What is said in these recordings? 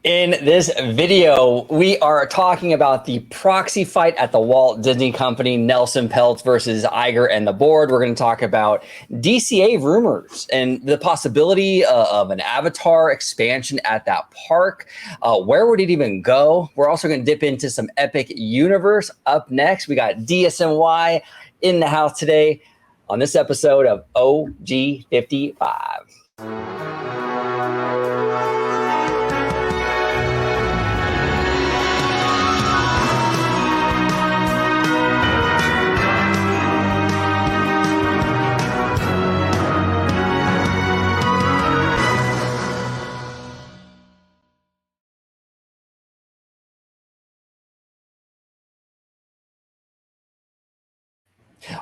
In this video, we are talking about the proxy fight at the Walt Disney Company, Nelson Peltz versus Iger and the board. We're going to talk about DCA rumors and the possibility of an Avatar expansion at that park. Where would it even go? We're also going to dip into some Epic Universe. Up next, we got DSNY in the house today on this episode of OG55.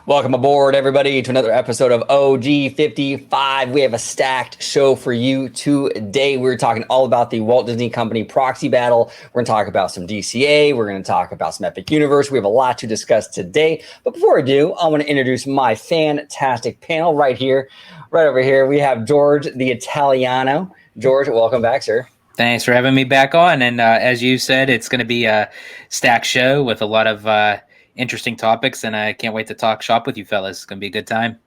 Welcome aboard, everybody, to another episode of OG55. We have a stacked show for you today. We're talking all about the Walt Disney Company proxy battle. We're going to talk about some DCA. We're going to talk about some Epic Universe. We have a lot to discuss today. But before I do, I want to introduce my fantastic panel right here. Right over here, we have George the Italiano. George, welcome back, sir. Thanks for having me back on. And as you said, it's going to be a stacked show with a lot of interesting topics, and I can't wait to talk shop with you fellas. It's going to be a good time.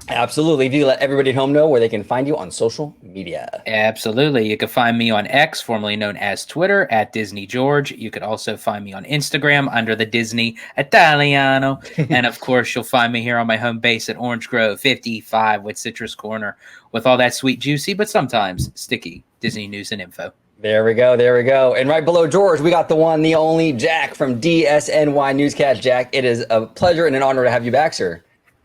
Absolutely. Do let everybody at home know where they can find you on social media? Absolutely. You can find me on X, formerly known as Twitter, at Disney George. You could also find me on Instagram under the Disney Italiano. And of course, you'll find me here on my home base at Orange Grove 55 with Citrus Corner with all that sweet, juicy, but sometimes sticky Disney news and info. There we go. There we go. And right below George, we got the one, the only Jack from DSNY Newscast. Jack, it is a pleasure and an honor to have you back, sir.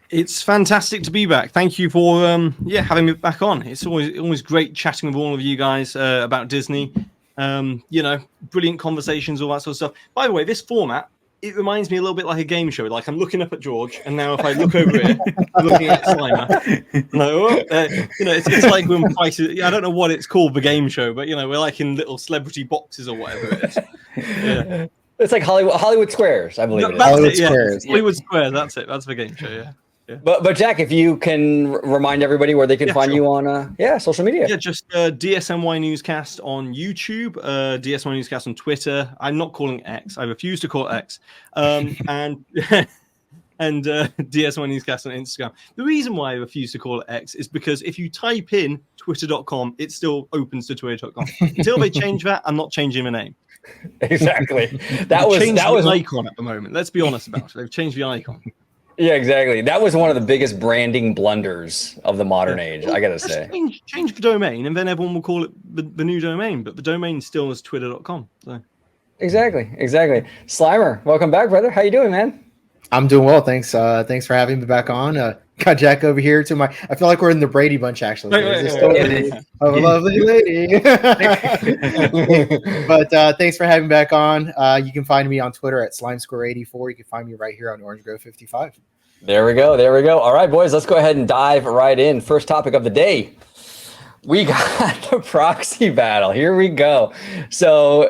It's fantastic to be back. Thank you for having me back on. It's always great chatting with all of you guys about Disney. Brilliant conversations, all that sort of stuff. By the way, this format, it reminds me a little bit like a game show. Like I'm looking up at George, and now if I look over here, I'm looking at Slimer. It's like when prices. I don't know what it's called, the game show, but we're like in little celebrity boxes or whatever it is. Yeah. It's like Hollywood Squares, I believe. Hollywood Squares. Hollywood Squares. That's it. That's the game show. Yeah. Yeah. But Jack, if you can remind everybody where they can find you on social media. Yeah, just DSNY Newscast on YouTube, DSNY Newscast on Twitter. I'm not calling it X. I refuse to call it X. And DSNY Newscast on Instagram. The reason why I refuse to call it X is because if you type in twitter.com, it still opens to twitter.com. Until they change that, I'm not changing the name. Exactly. That was the icon at the moment. Let's be honest about it. They've changed the icon. Yeah, exactly. That was one of the biggest branding blunders of the modern age, I gotta say. Change the domain, and then everyone will call it the new domain, but the domain still is twitter.com. So. Exactly. Slimer, welcome back, brother. How you doing, man? I'm doing well, thanks. Thanks for having me back on. Got Jack over here to my. I feel like we're in the Brady Bunch, actually. A lovely lady. But thanks for having me back on. You can find me on Twitter at SlimeSquare84. You can find me right here on Orange Grove 55. There we go. All right, boys, let's go ahead and dive right in. First topic of the day. We got the proxy battle. Here we go. So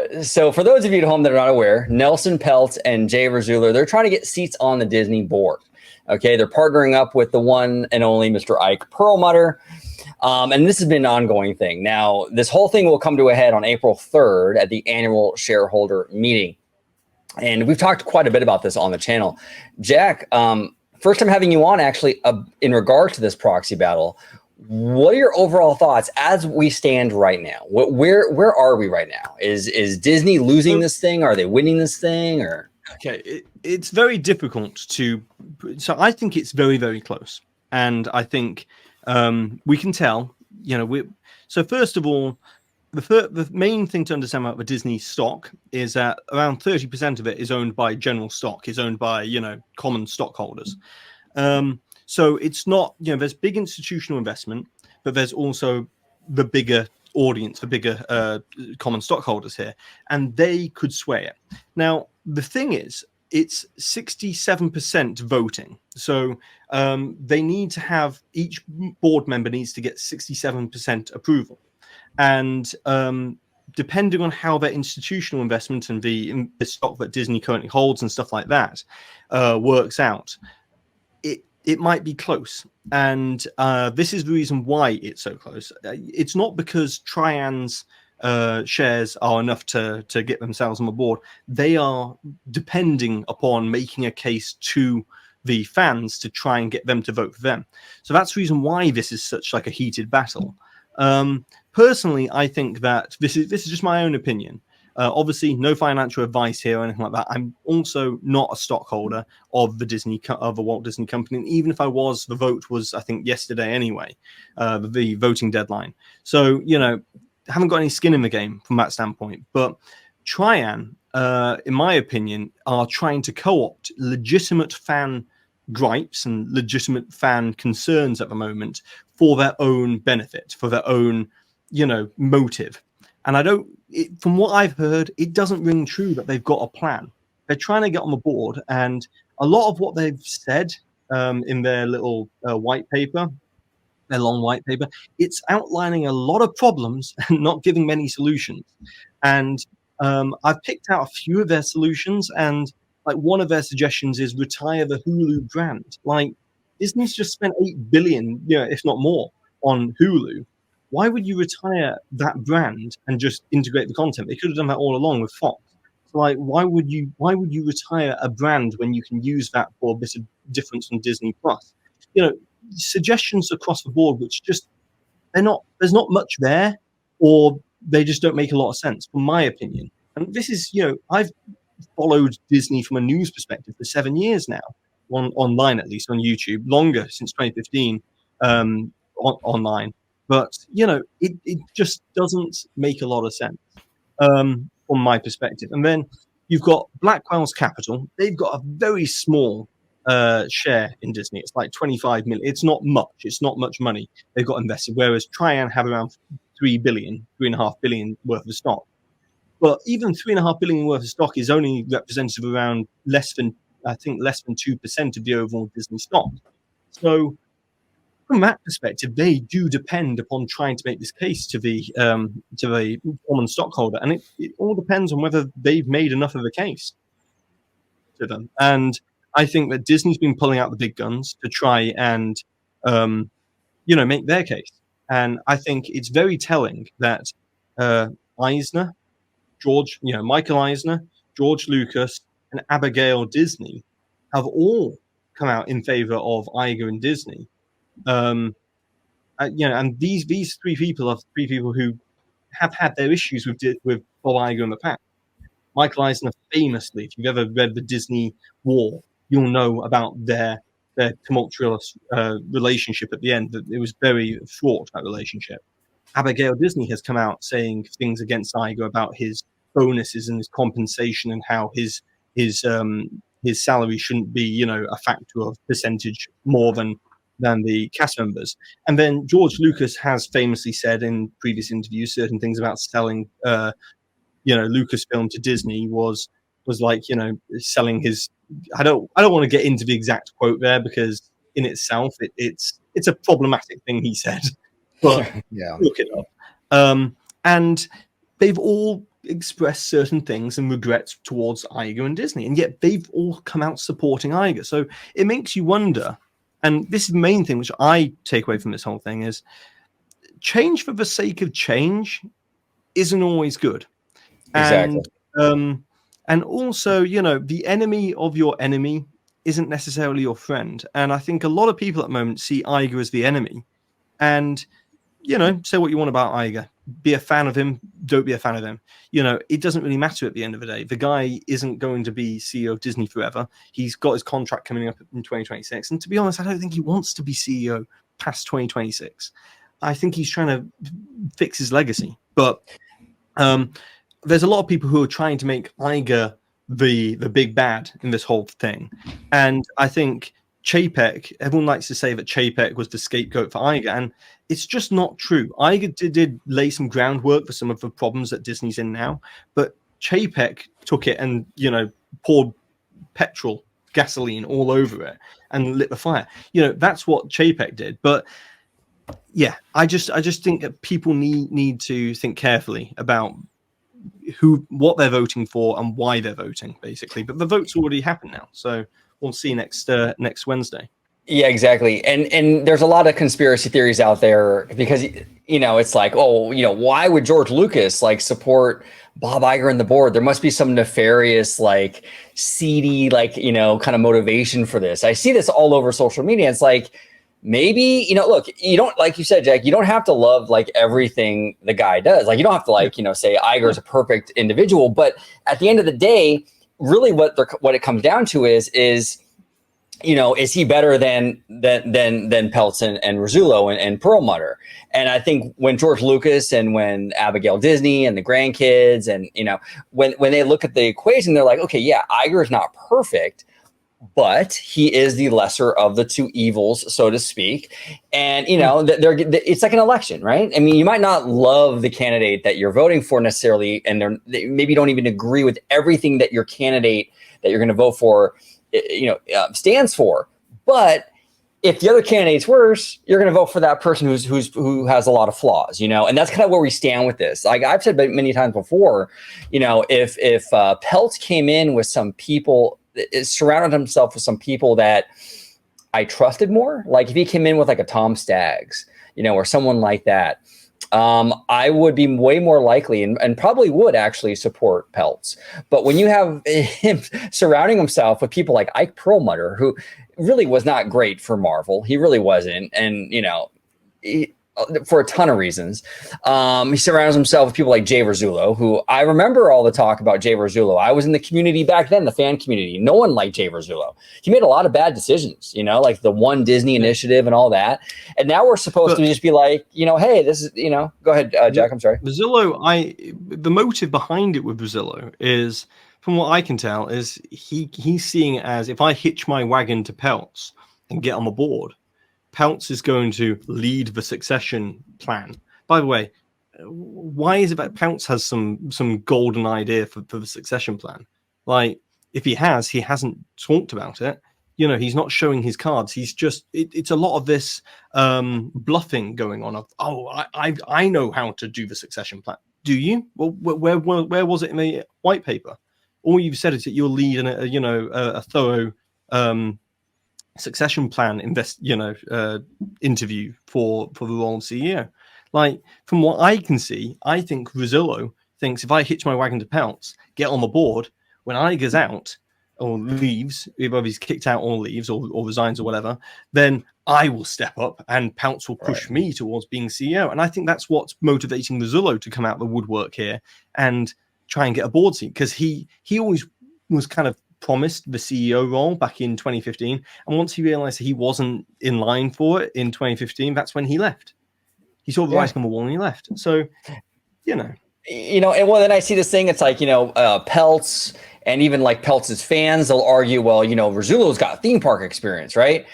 for those of you at home that are not aware, Nelson Peltz and Jay Verzuler, they're trying to get seats on the Disney board. Okay, they're partnering up with the one and only Mr. Ike Perlmutter. And this has been an ongoing thing. Now, this whole thing will come to a head on April 3rd at the annual shareholder meeting. And we've talked quite a bit about this on the channel. Jack, first time having you on, actually, in regards to this proxy battle. What are your overall thoughts as we stand right now? Where are we right now? Is Disney losing this thing? Are they winning this thing? Or okay, it's very difficult to. So I think it's very, very close, and I think we can tell. So first of all, the main thing to understand about the Disney stock is that around 30% of it is owned by general stock, is owned by common stockholders. So it's not, there's big institutional investment, but there's also the bigger audience, the bigger common stockholders here, and they could sway it. Now, the thing is, it's 67% voting. So they need to have, each board member needs to get 67% approval. And depending on how their institutional investment and the stock that Disney currently holds and stuff like that works out, it might be close. And this is the reason why it's so close. It's not because Trian's shares are enough to get themselves on the board, they are depending upon making a case to the fans to try and get them to vote for them. So that's the reason why this is such like a heated battle. Personally, I think that this is just my own opinion. Obviously, no financial advice here or anything like that. I'm also not a stockholder of the Walt Disney Company. And even if I was, the vote was, I think, yesterday anyway, the voting deadline. So, haven't got any skin in the game from that standpoint. But Trian, in my opinion, are trying to co-opt legitimate fan gripes and legitimate fan concerns at the moment for their own benefit, for their own, motive. And from what I've heard, it doesn't ring true that they've got a plan. They're trying to get on the board, and a lot of what they've said in their little white paper, their long white paper, it's outlining a lot of problems and not giving many solutions. And I've picked out a few of their solutions, and like one of their suggestions is retire the Hulu brand. Like Disney's just spent $8 billion, if not more, on Hulu. Why would you retire that brand and just integrate the content? They could have done that all along with Fox. So like, why would you retire a brand when you can use that for a bit of difference from Disney Plus? Suggestions across the board, which just there's not much there, or they just don't make a lot of sense, from my opinion. And this is, I've followed Disney from a news perspective for 7 years now, online at least, on YouTube, longer, since 2015, online. But, it just doesn't make a lot of sense from my perspective. And then you've got Blackwell's Capital. They've got a very small share in Disney. It's like 25 million. It's not much. It's not much money they've got invested, whereas Trian have around 3.5 billion worth of stock. But even 3.5 billion worth of stock is only representative of around less than 2% of the overall Disney stock. So from that perspective, they do depend upon trying to make this case to the common stockholder, and it all depends on whether they've made enough of a case to them. And I think that Disney's been pulling out the big guns to try and make their case. And I think it's very telling that Eisner, Michael Eisner, George Lucas, and Abigail Disney have all come out in favor of Iger and Disney. And these three people are three people who have had their issues with Bob Iger in the past. Michael Eisner famously, if you've ever read the Disney War, you'll know about their tumultuous relationship at the end. That it was very fraught, that relationship. Abigail Disney has come out saying things against Iger about his bonuses and his compensation, and how his salary shouldn't be, a factor of percentage more than the cast members. And then George Lucas has famously said in previous interviews certain things about selling, Lucasfilm to Disney was like, selling his. I don't want to get into the exact quote there, because in itself it's a problematic thing he said. But yeah, look it up. And they've all expressed certain things and regrets towards Iger and Disney, and yet they've all come out supporting Iger. So it makes you wonder. And this is the main thing which I take away from this whole thing is change for the sake of change isn't always good. Exactly. And also, the enemy of your enemy isn't necessarily your friend. And I think a lot of people at the moment see Iger as the enemy. And, say what you want about Iger. Be a fan of him, don't be a fan of him. It doesn't really matter at the end of the day. The guy isn't going to be CEO of Disney forever. He's got his contract coming up in 2026. And to be honest, I don't think he wants to be CEO past 2026. I think he's trying to fix his legacy. But there's a lot of people who are trying to make Iger the big bad in this whole thing. And I think Chapek, everyone likes to say that Chapek was the scapegoat for Iger, and it's just not true. Iger did lay some groundwork for some of the problems that Disney's in now, but Chapek took it and, poured gasoline all over it and lit the fire. That's what Chapek did. But yeah, I just think that people need to think carefully about what they're voting for and why they're voting, basically. But the vote's already happened now, so we'll see next Wednesday. Yeah, exactly. And there's a lot of conspiracy theories out there because it's like, oh, why would George Lucas like support Bob Iger and the board? There must be some nefarious, like seedy, like, kind of motivation for this. I see this all over social media. It's like, maybe, look, you don't, like you said, Jack, you don't have to love like everything the guy does. Like, you don't have to like, say Iger is a perfect individual, but at the end of the day, really what it comes down to is is he better than Peltz and Rizzullo and Perlmutter? And I think when George Lucas and when Abigail Disney and the grandkids and when they look at the equation, they're like, okay, yeah, Iger is not perfect, but he is the lesser of the two evils, so to speak. And it's like an election, right? I mean, you might not love the candidate that you're voting for necessarily, and they maybe don't even agree with everything that your candidate that you're going to vote for stands for. But if the other candidate's worse, you're going to vote for that person who has a lot of flaws, and that's kind of where we stand with this. Like I've said many times before, if Peltz came in with some people, surrounded himself with some people that I trusted more, like if he came in with like a Tom Staggs, or someone like that, I would be way more likely and probably would actually support Peltz. But when you have him surrounding himself with people like Ike Perlmutter, who really was not great for Marvel, he really wasn't. And, for a ton of reasons, he surrounds himself with people like Jay Rizzullo, who I remember all the talk about Jay Rizzullo. I was in the community back then, the fan community. No one liked Jay Rizzullo. He made a lot of bad decisions, like the One Disney initiative and all that. And now we're supposed to just be like, hey, this is, go ahead, Jack, I'm sorry. Rizzullo, the motive behind it with Rizzullo is, from what I can tell, is he's seeing it as, if I hitch my wagon to Peltz and get on the board, Peltz is going to lead the succession plan. By the way, why is it that Peltz has some golden idea for the succession plan? Like, if he hasn't talked about it. He's not showing his cards. He's just, it's a lot of this bluffing going on of, I know how to do the succession plan. Do you? Well, where was it in the white paper? All you've said is that you'll lead a thorough succession plan interview for the role of CEO. Like, from what I can see, I think Rizzullo thinks, if I hitch my wagon to Peltz, get on the board, when Iger's out or leaves, either he's kicked out or leaves or resigns or whatever, then I will step up and Peltz will push me towards being CEO. And I think that's what's motivating Rizzullo to come out the woodwork here and try and get a board seat, because he always was kind of promised the CEO role back in 2015, and once he realized he wasn't in line for it in 2015, that's when he left. He saw the writing on the wall and he left. So, and well, then I see this thing. It's like Peltz, and even like Peltz's fans, they'll argue, well, Rizzullo's got theme park experience, right?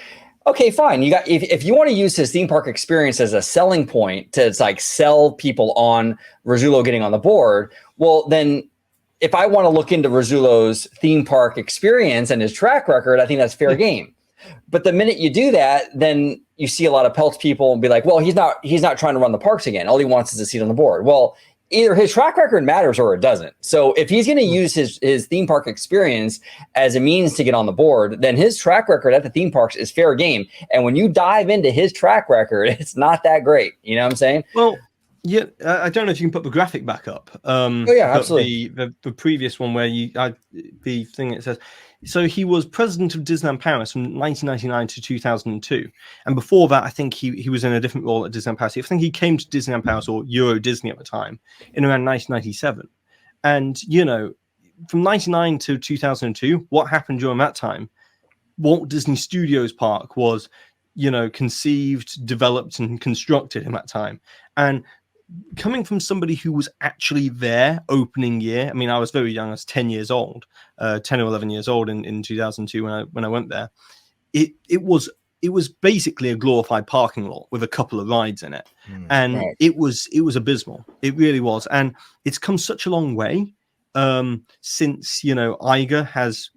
Okay, fine. You got if you want to use his theme park experience as a selling point to like sell people on Rizzullo getting on the board, well, then if I want to look into Rizzullo's theme park experience and his track record, I think that's fair game. But the minute you do that, then you see a lot of Peltz people be like, well, he's not trying to run the parks again. All he wants is a seat on the board. Well, either his track record matters or it doesn't. So if he's going to use his theme park experience as a means to get on the board, then his track record at the theme parks is fair game. And when you dive into his track record, it's not that great. You know what I'm saying? Well, yeah, I don't know if you can put the graphic back up. Absolutely. The previous one where the thing it says, so he was president of Disneyland Paris from 1999 to 2002, and before that, I think he was in a different role at Disneyland Paris. I think he came to Disneyland Paris, or Euro Disney at the time, in around 1997, and from 99 to 2002, what happened during that time? Walt Disney Studios Park was, conceived, developed, and constructed in that time, and coming from somebody who was actually there opening year, I mean, I was very young. I was 10 years old, 10 or 11 years old in 2002 when I went there. It was basically a glorified parking lot with a couple of rides in it, and it was abysmal. It really was, and it's come such a long way since Iger has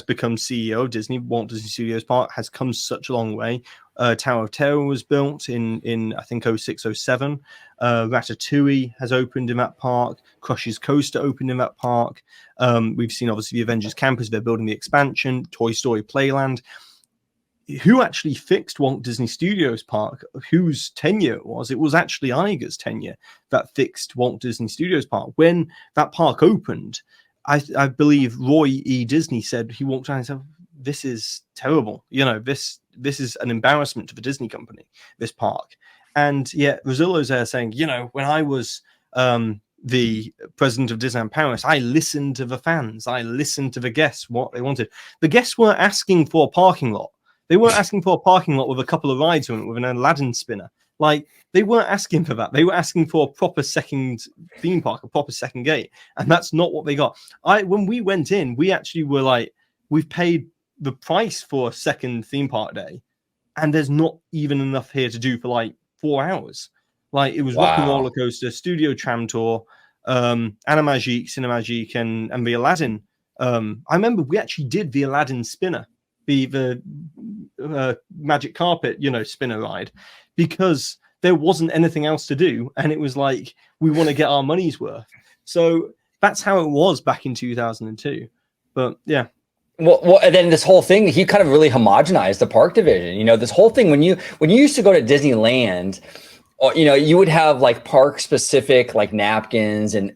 become CEO of Disney. Walt Disney Studios Park has come such a long way. Tower of Terror was built in I think 06, 07. Ratatouille has opened in that park. Crush's Coaster opened in that park. We've seen obviously the Avengers Campus. They're building the expansion. Toy Story Playland. who actually fixed Walt Disney Studios Park, whose tenure it was actually Iger's tenure that fixed Walt Disney Studios Park. When that park opened, I believe Roy E. Disney said, he walked around and said, this is terrible. This is an embarrassment to the Disney company, this park. And yet Rosillo's there saying, when I was the president of Disneyland Paris, I listened to the fans. I listened to the guests, what they wanted. The guests weren't asking for a parking lot. They weren't asking for a parking lot with a couple of rides on it with an Aladdin spinner. Like, they weren't asking for that. They were asking for a proper second theme park, a proper second gate. And that's not what they got. When we went in, we actually were like, we've paid the price for a second theme park day, and there's not even enough here to do for like 4 hours. Like, it was Rock and Roller Coaster, Studio Tram Tour, Animagique, Cinemagique, and the Aladdin. I remember we actually did the Aladdin spinner, the magic carpet, spinner ride, because there wasn't anything else to do, and it was like, we want to get our money's worth. So that's how it was back in 2002. But yeah. Well, and then this whole thing, he kind of really homogenized the park division. This whole thing, when you used to go to Disneyland, you would have like park specific like napkins and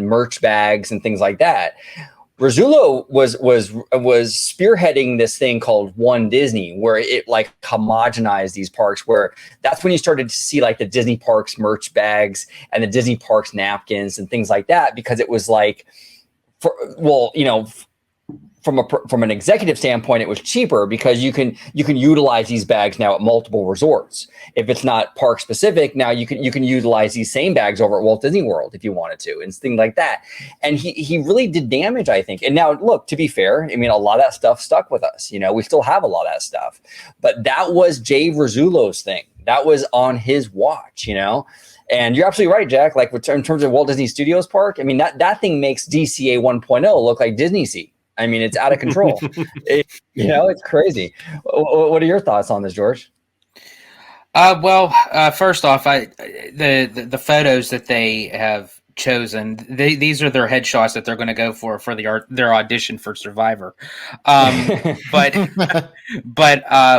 merch bags and things like that. Rosillo was spearheading this thing called One Disney, where it like homogenized these parks, where that's when you started to see like the Disney parks merch bags and the Disney parks napkins and things like that, because it was like, from an executive standpoint, it was cheaper because you can utilize these bags now at multiple resorts. If it's not park specific, now you can utilize these same bags over at Walt Disney World if you wanted to, and things like that. And he really did damage, I think. And now, look, to be fair, I mean, a lot of that stuff stuck with us. We still have a lot of that stuff, but that was Jay Rosillo's thing. That was on his watch. And you're absolutely right, Jack. Like, in terms of Walt Disney Studios Park, I mean, that thing makes DCA 1.0 look like Disney Sea. I mean, it's out of control. It's crazy. What are your thoughts on this, George? First off, the photos that they have chosen, these are their headshots that they're going to go for their audition for Survivor. But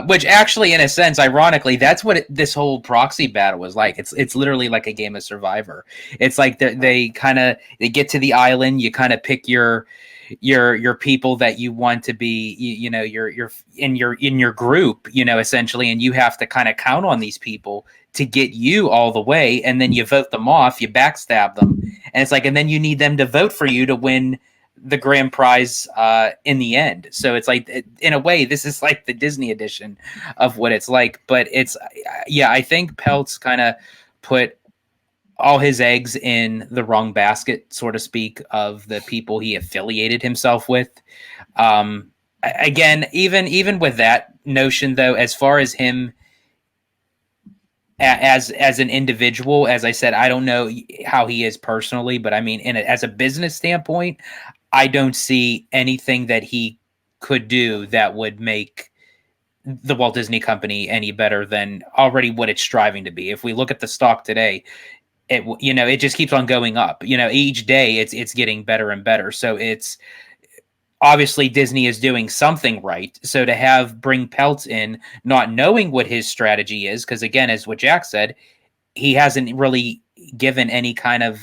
which actually, in a sense, ironically, that's what this whole proxy battle was like. It's literally like a game of Survivor. It's like they get to the island, you kind of pick your people that you want to be, you're in your group, essentially, and you have to kind of count on these people to get you all the way, and then you vote them off, you backstab them, and it's like, and then you need them to vote for you to win the grand prize in the end. So it's like, in a way, this is like the Disney edition of what it's like. But it's, I think Peltz kind of put all his eggs in the wrong basket, so to speak, of the people he affiliated himself with. Again, even with that notion, though, as far as him as an individual, as I said, I don't know how he is personally, but I mean, as a business standpoint, I don't see anything that he could do that would make the Walt Disney Company any better than already what it's striving to be. If we look at the stock today, it just keeps on going up. Each day it's getting better and better. So it's obviously Disney is doing something right. So to bring Peltz in, not knowing what his strategy is, because again, as what Jack said, he hasn't really given any kind of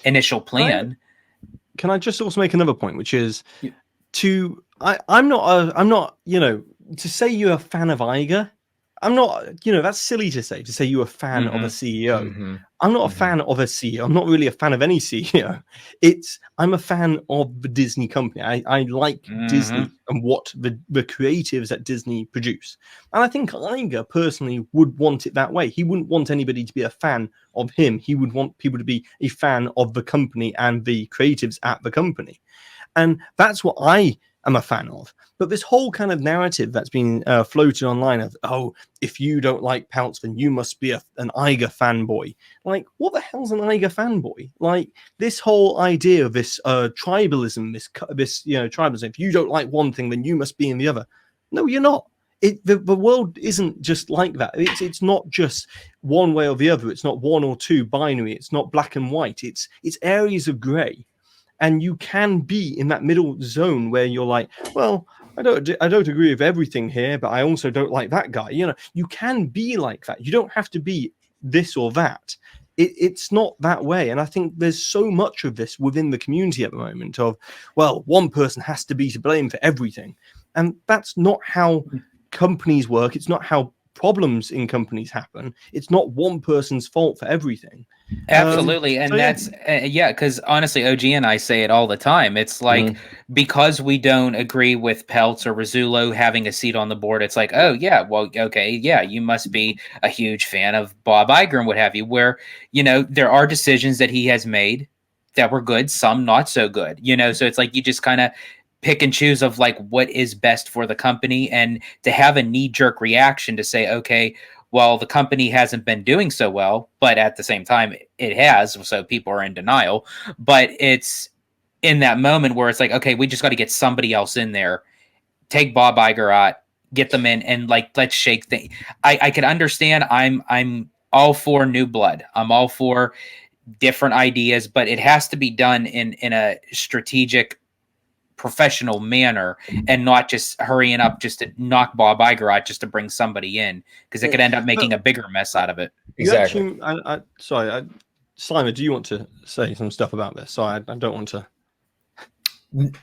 initial plan. Can I just also make another point, which is I'm not to say you're a fan of Iger. I'm not, that's silly to say you're a fan of a CEO. Mm-hmm. I'm not a fan of a CEO. I'm not really a fan of any CEO. I'm a fan of the Disney company. I like Disney and what the creatives at Disney produce. And I think Iger personally would want it that way. He wouldn't want anybody to be a fan of him. He would want people to be a fan of the company and the creatives at the company. And that's what I am a fan of. But this whole kind of narrative that's been floated online of, if you don't like Peltz, then you must be an Iger fanboy. Like, what the hell's an Iger fanboy? Like, this whole idea of this tribalism, this tribalism. If you don't like one thing, then you must be in the other. No, you're not. The world isn't just like that. It's not just one way or the other. It's not one or two binary. It's not black and white. It's areas of gray. And you can be in that middle zone where you're like, well, I don't agree with everything here, but I also don't like that guy. You know, you can be like that. You don't have to be this or that. It's not that way. And I think there's so much of this within the community at the moment of, well, one person has to be to blame for everything. And that's not how companies work. It's not how problems in companies happen. It's not one person's fault for everything. Absolutely. And so, that's, because honestly, OG and I say it all the time. It's like, because we don't agree with Peltz or Rizzullo having a seat on the board, it's like, oh, yeah, well, okay, yeah, you must be a huge fan of Bob Iger and what have you, where, you know, there are decisions that he has made that were good, some not so good, you know, so it's like you just kind of pick and choose of like what is best for the company, and to have a knee-jerk reaction to say, okay, well, the company hasn't been doing so well, but at the same time it has, so people are in denial. But it's in that moment where it's like, okay, we just got to get somebody else in there, take Bob Iger out, get them in, and like, let's shake things. I can understand. I'm all for new blood. I'm all for different ideas, but it has to be done in a strategic, professional manner, and not just hurrying up just to knock Bob Iger out just to bring somebody in, because it could end up making a bigger mess out of it. Exactly. Sorry, Slimer, do you want to say some stuff about this? So I don't want to.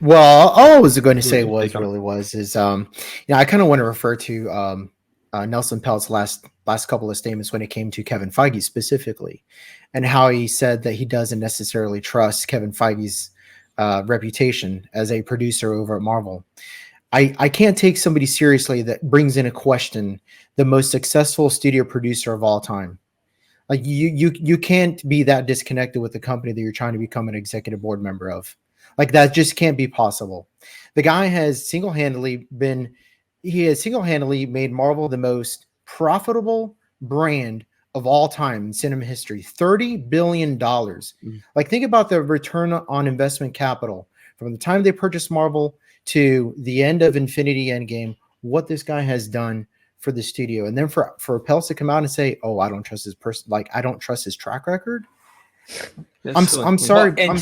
Well, all I was going to say is you know, I kind of want to refer to Nelson Peltz's last couple of statements when it came to Kevin Feige specifically, and how he said that he doesn't necessarily trust Kevin Feige's reputation as a producer over at Marvel. I can't take somebody seriously that brings in a question the most successful studio producer of all time. Like you can't be that disconnected with the company that you're trying to become an executive board member of. Like that just can't be possible. The guy has single-handedly made Marvel the most profitable brand of all time in cinema history. $30 billion. Like, think about the return on investment capital from the time they purchased Marvel to the end of Infinity Endgame, what this guy has done for the studio. And then for Peltz to come out and say, oh, I don't trust his person, like I don't trust his track record. I'm sorry. Well,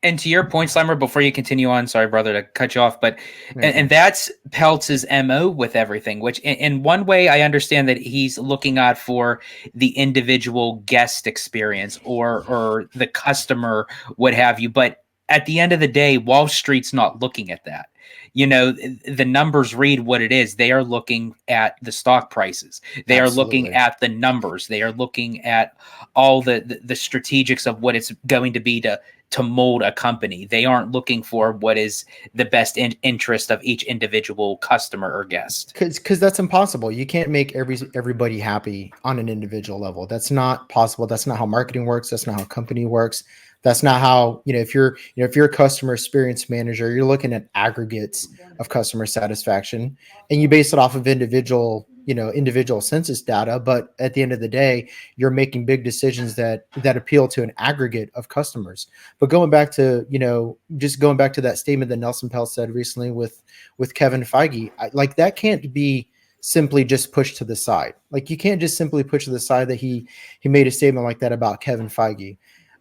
and to your point, Slimer, before you continue on, sorry, brother, to cut you off, but and that's Peltz's MO with everything, which in one way I understand that he's looking out for the individual guest experience or the customer, what have you. But at the end of the day, Wall Street's not looking at that. You know, the numbers read what it is. They are looking at the stock prices. They are looking at the numbers. They are looking at all the strategics of what it's going to be to mold a company. They aren't looking for what is the best interest of each individual customer or guest. Because that's impossible. You can't make everybody happy on an individual level. That's not possible. That's not how marketing works. That's not how company works. That's not how, if you're a customer experience manager, you're looking at aggregates of customer satisfaction, and you base it off of individual census data. But at the end of the day, you're making big decisions that appeal to an aggregate of customers. But going back to that statement that Nelson Peltz said recently with Kevin Feige, like that can't be simply just pushed to the side. Like you can't just simply push to the side that he made a statement like that about Kevin Feige.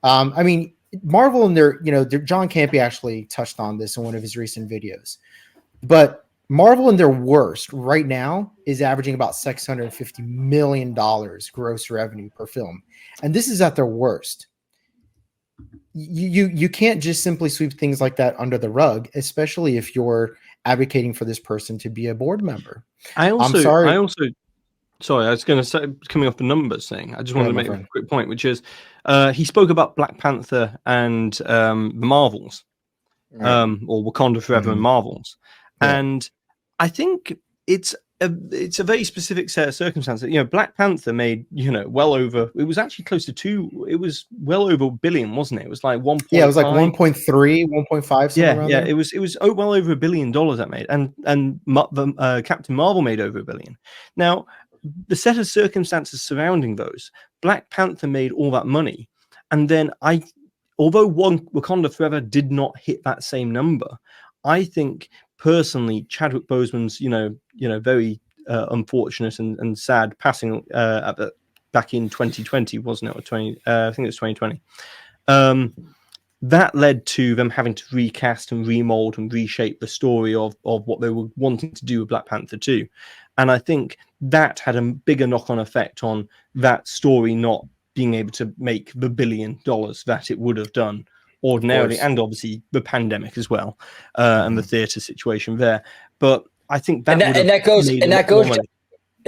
I mean, Marvel and their John Campy actually touched on this in one of his recent videos, but Marvel in their worst right now is averaging about $650 million gross revenue per film. And this is at their worst. You can't just simply sweep things like that under the rug, especially if you're advocating for this person to be a board member. Sorry, I was going to say, coming off the numbers thing, I just wanted to make a quick point, which is he spoke about Black Panther and the Marvels, or Wakanda Forever and Marvels. Yeah. And I think it's a very specific set of circumstances. Black Panther made, well over, it was actually close to it was well over $1 billion, wasn't it? It was like 1. Yeah, it was like 1.3, 1.5. Yeah. It was well over $1 billion that made, and Captain Marvel made over $1 billion. Now, the set of circumstances surrounding those, Black Panther made all that money, and then although Wakanda Forever did not hit that same number, I think personally Chadwick Boseman's very unfortunate and sad passing back in 2020, wasn't it? Or I think it was 2020. that led to them having to recast and remold and reshape the story of what they were wanting to do with Black Panther 2. And I think that had a bigger knock-on effect on that story not being able to make the $1 billion that it would have done ordinarily, and obviously the pandemic as well, and the theatre situation there. But I think that and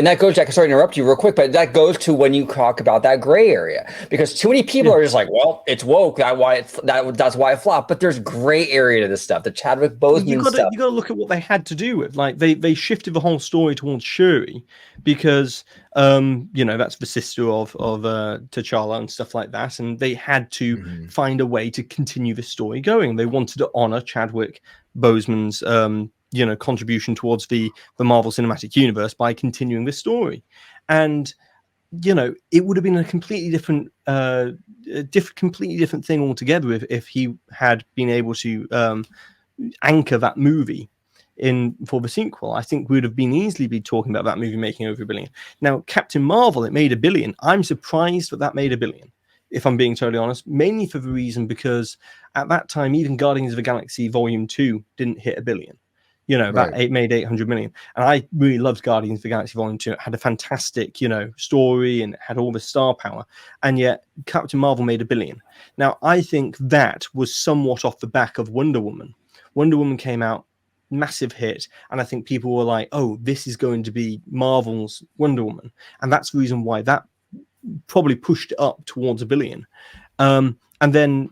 that goes, Jack, sorry to interrupt you real quick, but that goes to when you talk about that gray area, because too many people are just like, well, it's woke. That's why it flopped. But there's gray area to this stuff. The Chadwick Boseman stuff. You got to look at what they had to do with. Like they shifted the whole story towards Shuri because that's the sister of T'Challa and stuff like that, and they had to find a way to continue the story going. They wanted to honor Chadwick Boseman's contribution towards the Marvel Cinematic Universe by continuing this story. And it would have been a completely different thing altogether if he had been able to anchor that movie for the sequel. I think we would have been easily be talking about that movie making over $1 billion. Now, Captain Marvel, it made $1 billion. I'm surprised that made $1 billion, if I'm being totally honest, mainly for the reason because at that time, even Guardians of the Galaxy Volume 2 didn't hit $1 billion. It made 800 million. And I really loved Guardians of the Galaxy Volume 2. It had a fantastic, story and it had all the star power. And yet Captain Marvel made $1 billion. Now, I think that was somewhat off the back of Wonder Woman. Wonder Woman came out, massive hit. And I think people were like, oh, this is going to be Marvel's Wonder Woman. And that's the reason why that probably pushed it up towards $1 billion. And then,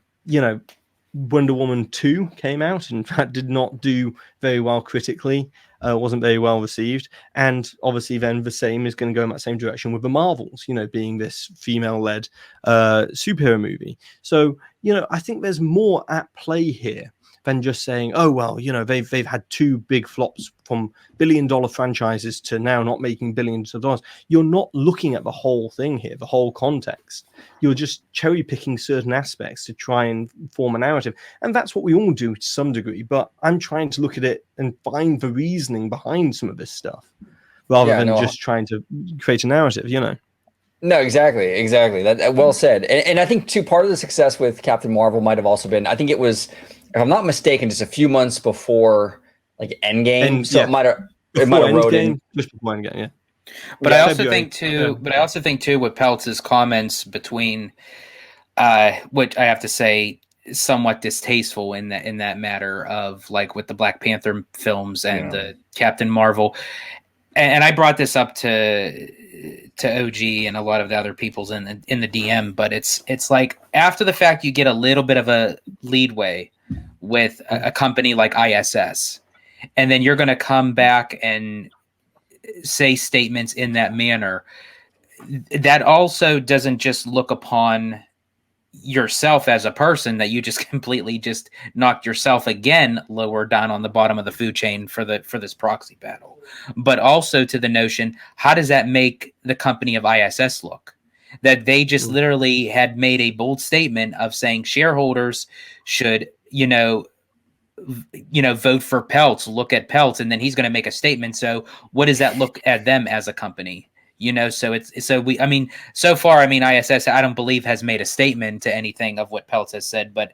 Wonder Woman 2 came out and that did not do very well critically, wasn't very well received, and obviously then the same is going to go in that same direction with the Marvels, being this female-led superhero movie. So I think there's more at play here than just saying, oh well, they've had two big flops from $1 billion franchises to now not making billions of dollars. You're not looking at the whole thing here, the whole context. You're just cherry picking certain aspects to try and form a narrative, and that's what we all do to some degree. But I'm trying to look at it and find the reasoning behind some of this stuff, rather than just trying to create a narrative. No, exactly. That well said. And I think too, part of the success with Captain Marvel might have also been, I think it was, if I'm not mistaken, just a few months before like Endgame. It might have rode in just before Endgame, yeah. But I also think too, with Peltz's comments between, which I have to say, somewhat distasteful in that matter of like with the Black Panther films and the Captain Marvel, and I brought this up to OG and a lot of the other people's in the DM, but it's like after the fact you get a little bit of a leadway with a company like ISS, and then you're going to come back and say statements in that manner. That also doesn't just look upon yourself as a person, that you just completely just knocked yourself again lower down on the bottom of the food chain for this proxy battle, but also to the notion, how does that make the company of ISS look? That they just literally had made a bold statement of saying shareholders should, vote for Peltz, look at Peltz, and then he's going to make a statement. So what does that look at them as a company? So so far, ISS, I don't believe has made a statement to anything of what Peltz has said, but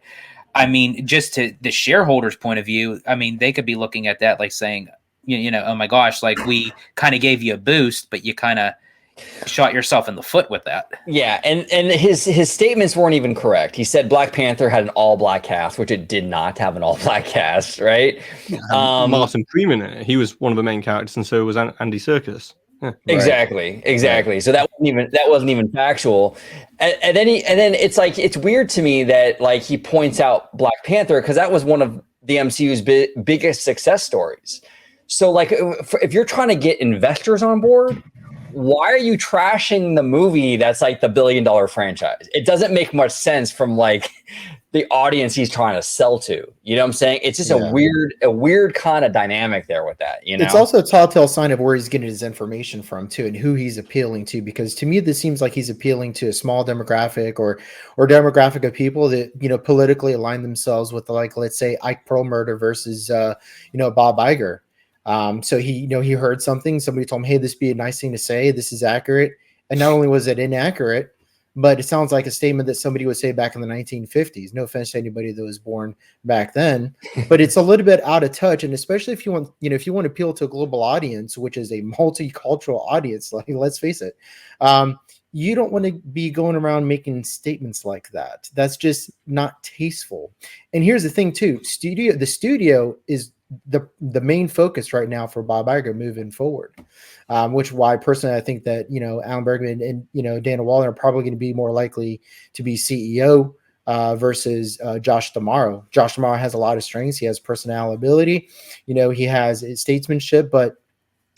just to the shareholders' point of view, they could be looking at that like saying, oh my gosh, like we kind of gave you a boost, but you kind of shot yourself in the foot with that. Yeah, and his statements weren't even correct. He said Black Panther had an all-black cast, which it did not have an all-black cast, right? Martin Freeman in it. He was one of the main characters, and so was Andy Serkis. Yeah. Exactly. Right. So that wasn't even factual. And then it's like, it's weird to me that like he points out Black Panther because that was one of the MCU's biggest success stories. So like if you're trying to get investors on board, why are you trashing the movie that's like the $1 billion franchise? It doesn't make much sense from like the audience he's trying to sell to. You know what I'm saying? It's just a weird kind of dynamic there with that. It's also a telltale sign of where he's getting his information from too, and who he's appealing to. Because to me, this seems like he's appealing to a small demographic or demographic of people that politically align themselves with, like, let's say Ike Perlmutter versus Bob Iger. So he heard something. Somebody told him, "Hey, this would be a nice thing to say. This is accurate." And not only was it inaccurate, but it sounds like a statement that somebody would say back in the 1950s. No offense to anybody that was born back then, but it's a little bit out of touch. And especially if you want, if you want to appeal to a global audience, which is a multicultural audience, like let's face it, you don't want to be going around making statements like that. That's just not tasteful. And here's the thing too, the studio is the main focus right now for Bob Iger moving forward, which why personally I think that Alan Bergman and Dana Walden are probably going to be more likely to be CEO versus Josh D'Amaro. Josh D'Amaro has a lot of strengths. He has personality ability, he has statesmanship, but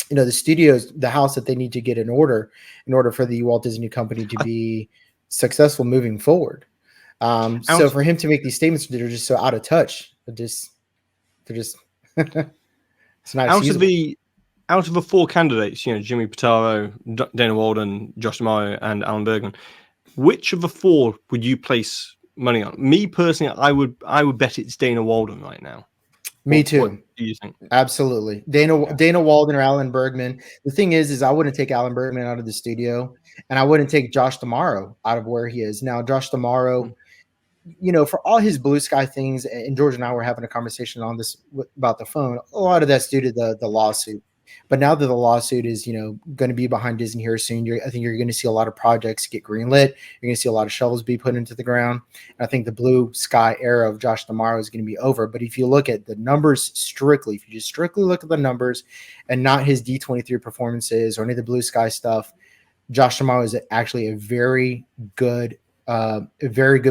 the studios, the house that they need to get in order for the Walt Disney Company to be successful moving forward. So for him to make these statements that are just so out of touch, they're just it's not out of the four candidates, Jimmy Pitaro, Dana Walden, Josh D'Amaro, and Alan Bergman, which of the four would you place money on? Me personally, I would bet it's Dana Walden right now. Me too. What do you think? Absolutely. Dana Walden or Alan Bergman. The thing is I wouldn't take Alan Bergman out of the studio, and I wouldn't take Josh D'Amaro out of where he is. Now, Josh D'Amaro, for all his blue sky things, and George and I were having a conversation on this about the phone, a lot of that's due to the lawsuit. But now that the lawsuit is, going to be behind Disney here soon, I think you're going to see a lot of projects get greenlit. You're going to see a lot of shovels be put into the ground. And I think the blue sky era of Josh D'Amaro is going to be over. But if you look at the numbers strictly, if you just strictly look at the numbers and not his D23 performances or any of the blue sky stuff, Josh D'Amaro is actually a very good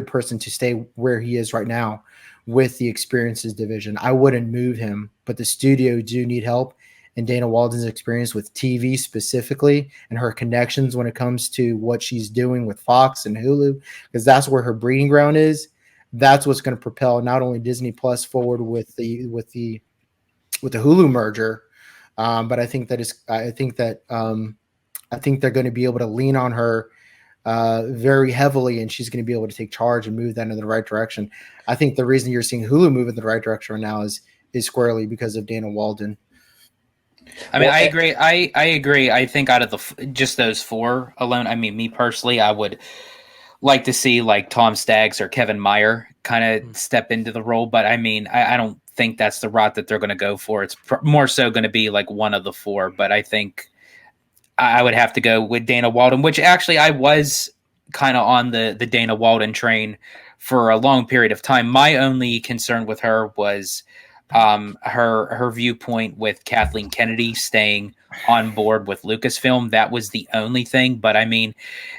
person to stay where he is right now with the experiences division. I wouldn't move him, but the studio do need help. And Dana Walden's experience with TV specifically and her connections when it comes to what she's doing with Fox and Hulu, because that's where her breeding ground is. That's what's going to propel not only Disney Plus forward with the Hulu merger, but I think they're going to be able to lean on her very heavily, and she's going to be able to take charge and move that in the right direction. I think the reason you're seeing Hulu move in the right direction right now is squarely because of Dana Walden. I mean, I agree. I agree. I think out of just those four alone, I mean, me personally, I would like to see like Tom Staggs or Kevin Meyer kind of step into the role. But I mean, I don't think that's the route that they're going to go for. It's more so going to be like one of the four. But I think I would have to go with Dana Walden, which actually I was kind of on the Dana Walden train for a long period of time. My only concern with her was her viewpoint with Kathleen Kennedy staying on board with Lucasfilm. That was the only thing. But I mean,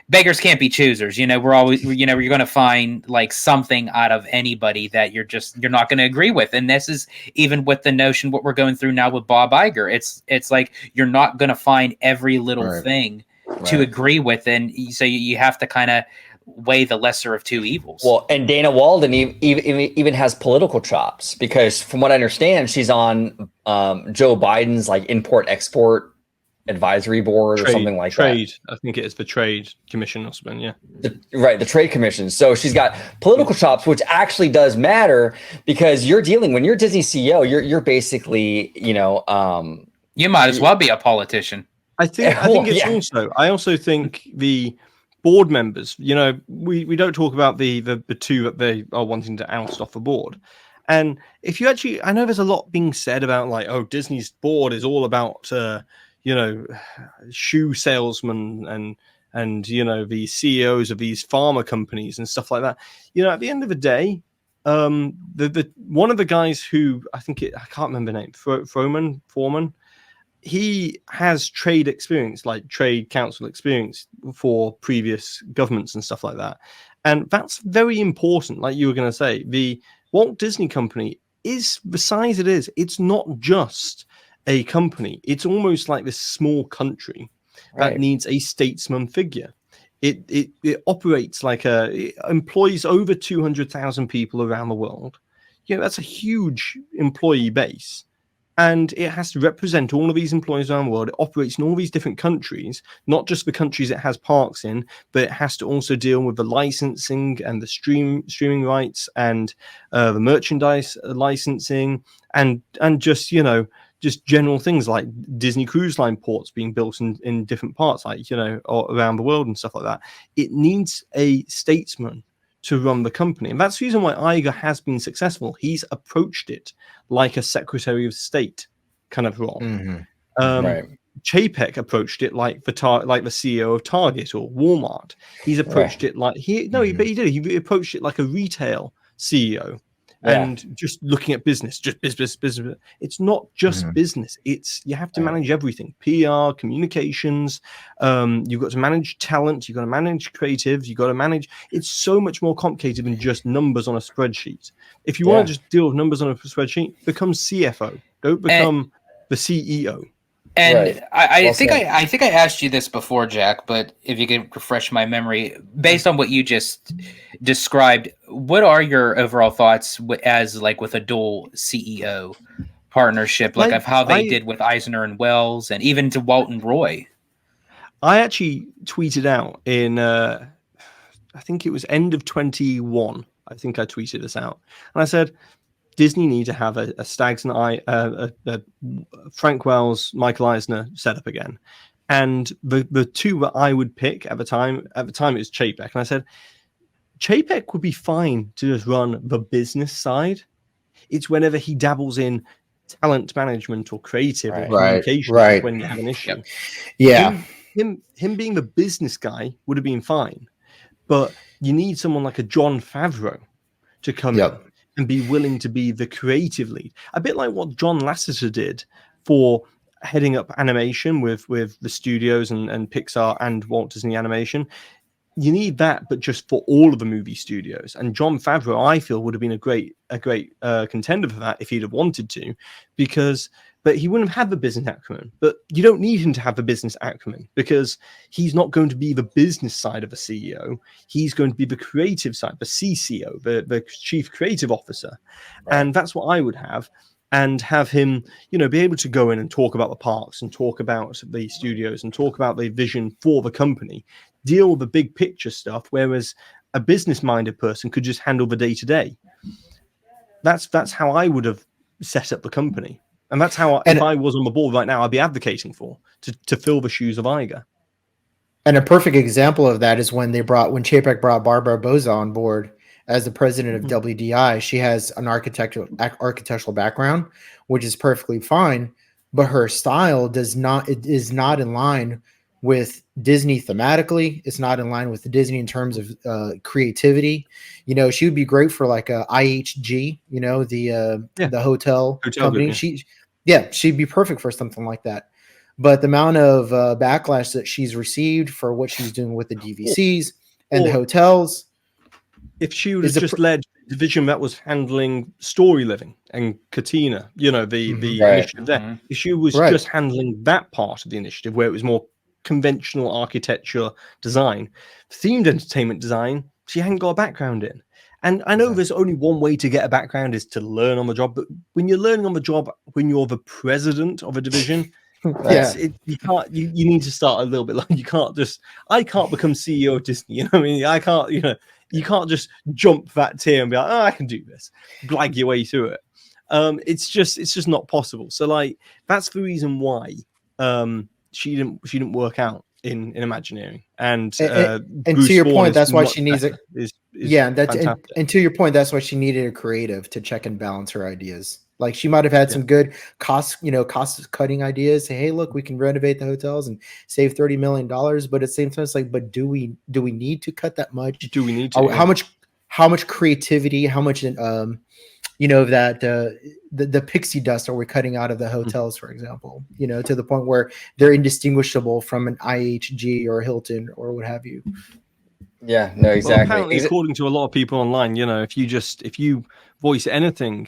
beggars can't be choosers. We're always, you're going to find like something out of anybody that you're not going to agree with. And this is even with the notion what we're going through now with Bob Iger. It's like you're not going to find every little thing to agree with, and so you have to kind of weigh the lesser of two evils. Well, and Dana Walden even has political chops, because from what I understand, she's on Joe Biden's like import-export advisory board or something like that. I think it is the Trade Commission or something, yeah. The Trade Commission. So she's got political chops, which actually does matter, because when you're Disney CEO, you're basically, you might as well be a politician. I also think the board members, we don't talk about the two that they are wanting to oust off the board. And if you actually, I know there's a lot being said about like, oh, Disney's board is all about, shoe salesmen and the CEOs of these pharma companies and stuff like that. At the end of the day, the one of the guys who I can't remember the name, Foreman, he has trade experience, like trade council experience for previous governments and stuff like that. And that's very important. Like you were going to say, the Walt Disney Company is the size it is. It's not just a company. It's almost like this small country that needs a statesman figure. It operates like it employs over 200,000 people around the world. That's a huge employee base. And it has to represent all of these employees around the world. It operates in all these different countries, not just the countries it has parks in, but it has to also deal with the licensing and the streaming rights and the merchandise licensing and just, just general things like Disney Cruise Line ports being built in different parts, like, or around the world and stuff like that. It needs a statesman to run the company. And that's the reason why Iger has been successful. He's approached it like a Secretary of State kind of role. Right. Chapek approached it like the CEO of Target or Walmart. He's approached it like he approached it like a retail CEO. And just looking at business, just business. It's not just business. It's you have to manage everything: PR, communications. You've got to manage talent. You've got to manage creatives. You've got to manage. It's so much more complicated than just numbers on a spreadsheet. If you want to just deal with numbers on a spreadsheet, become CFO. Don't become the CEO. And I think I asked you this before, Jack, but if you could refresh my memory, based on what you just described, what are your overall thoughts as like with a dual CEO partnership, like of how they did with Eisner and Wells, and even to Walton Roy? I actually tweeted out in, I think it was end of 21. I think I tweeted this out, and I said, Disney need to have a Stags and Frank Wells, Michael Eisner setup again. And the two that I would pick at the time it was Chapek. And I said, Chapek would be fine to just run the business side. It's whenever he dabbles in talent management or creative or communication when you have an issue. Yeah. Him being the business guy would have been fine. But you need someone like a Jon Favreau to come in and be willing to be the creative lead. A bit like what John Lasseter did for heading up animation with the studios and Pixar and Walt Disney Animation. You need that, but just for all of the movie studios. And Jon Favreau, I feel, would have been a great contender for that if he'd have wanted to, but he wouldn't have had the business acumen. But you don't need him to have the business acumen because he's not going to be the business side of a CEO. He's going to be the creative side, the CCO, the Chief Creative Officer. And that's what I would have. And have him, be able to go in and talk about the parks and talk about the studios and talk about the vision for the company, deal with the big picture stuff, whereas a business-minded person could just handle the day-to-day. That's how I would have set up the company. And that's how, if I was on the board right now, I'd be advocating for, to fill the shoes of Iger. And a perfect example of that is when Chapek brought Barbara Boza on board as the president of WDI. She has an architectural background, which is perfectly fine, but her style is not in line with Disney thematically. It's not in line with Disney in terms of creativity. She would be great for like a IHG, the hotel company. Group, she'd be perfect for something like that. But the amount of backlash that she's received for what she's doing with the DVCs and the hotels. If she would have just led the division that was handling story living and Katina, the initiative there. If she was just handling that part of the initiative where it was more conventional architecture design, themed entertainment design, she hadn't got a background in. And I know there's only one way to get a background is to learn on the job, but when you're learning on the job, when you're the president of a division, you need to start a little bit like I can't become CEO of Disney. I can't, you can't just jump that tier and be like, oh, I can do this, blag your way through it. It's just not possible. So like, that's the reason why she didn't work out in Imagineering. And to your point, that's why she needs it. And to your point, that's why she needed a creative to check and balance her ideas. Like she might have had some good cost cutting ideas. Say, hey, look, we can renovate the hotels and save $30 million. But at the same time, it's like, but do we need to cut that much? Do we need to? How much creativity? How much the pixie dust are we cutting out of the hotels, for example? To the point where they're indistinguishable from an IHG or a Hilton or what have you. Yeah, no, exactly. Well, apparently, according to a lot of people online, if you voice anything,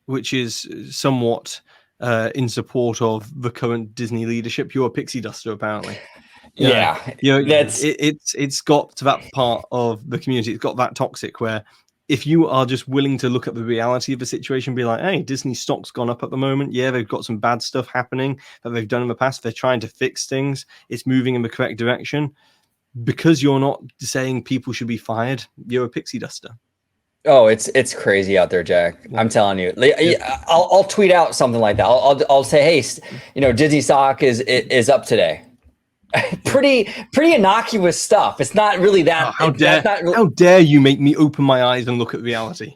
which is somewhat in support of the current Disney leadership, you're a pixie duster, apparently. It's got to that part of the community. It's got that toxic where if you are just willing to look at the reality of the situation, be like, hey, Disney stock's gone up at the moment. Yeah, they've got some bad stuff happening that they've done in the past. They're trying to fix things. It's moving in the correct direction. Because you're not saying people should be fired, you're a pixie duster. Oh, it's crazy out there, Jack. I'm telling you. I'll tweet out something like that. I'll say, hey, Disney stock is up today. pretty innocuous stuff. It's not really that. How dare not really, how dare you make me open my eyes and look at reality?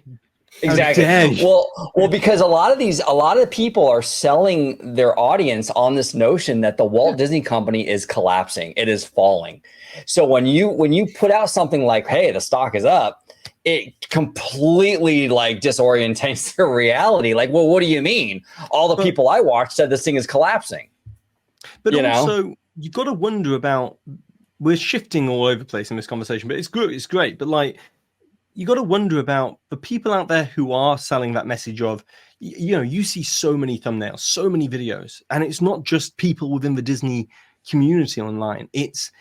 exactly. Well, because a lot of people are selling their audience on this notion that the Walt Disney Company is collapsing. It is falling. So when you put out something like, hey, the stock is up, it completely like disorientates the reality. Like, well, what do you mean? All the people I watched said this thing is collapsing. But also, you've got to wonder about. We're shifting all over the place in this conversation, but it's good. It's great. But like, you got to wonder about the people out there who are selling that message of, you see so many thumbnails, so many videos, and it's not just people within the Disney community online. It's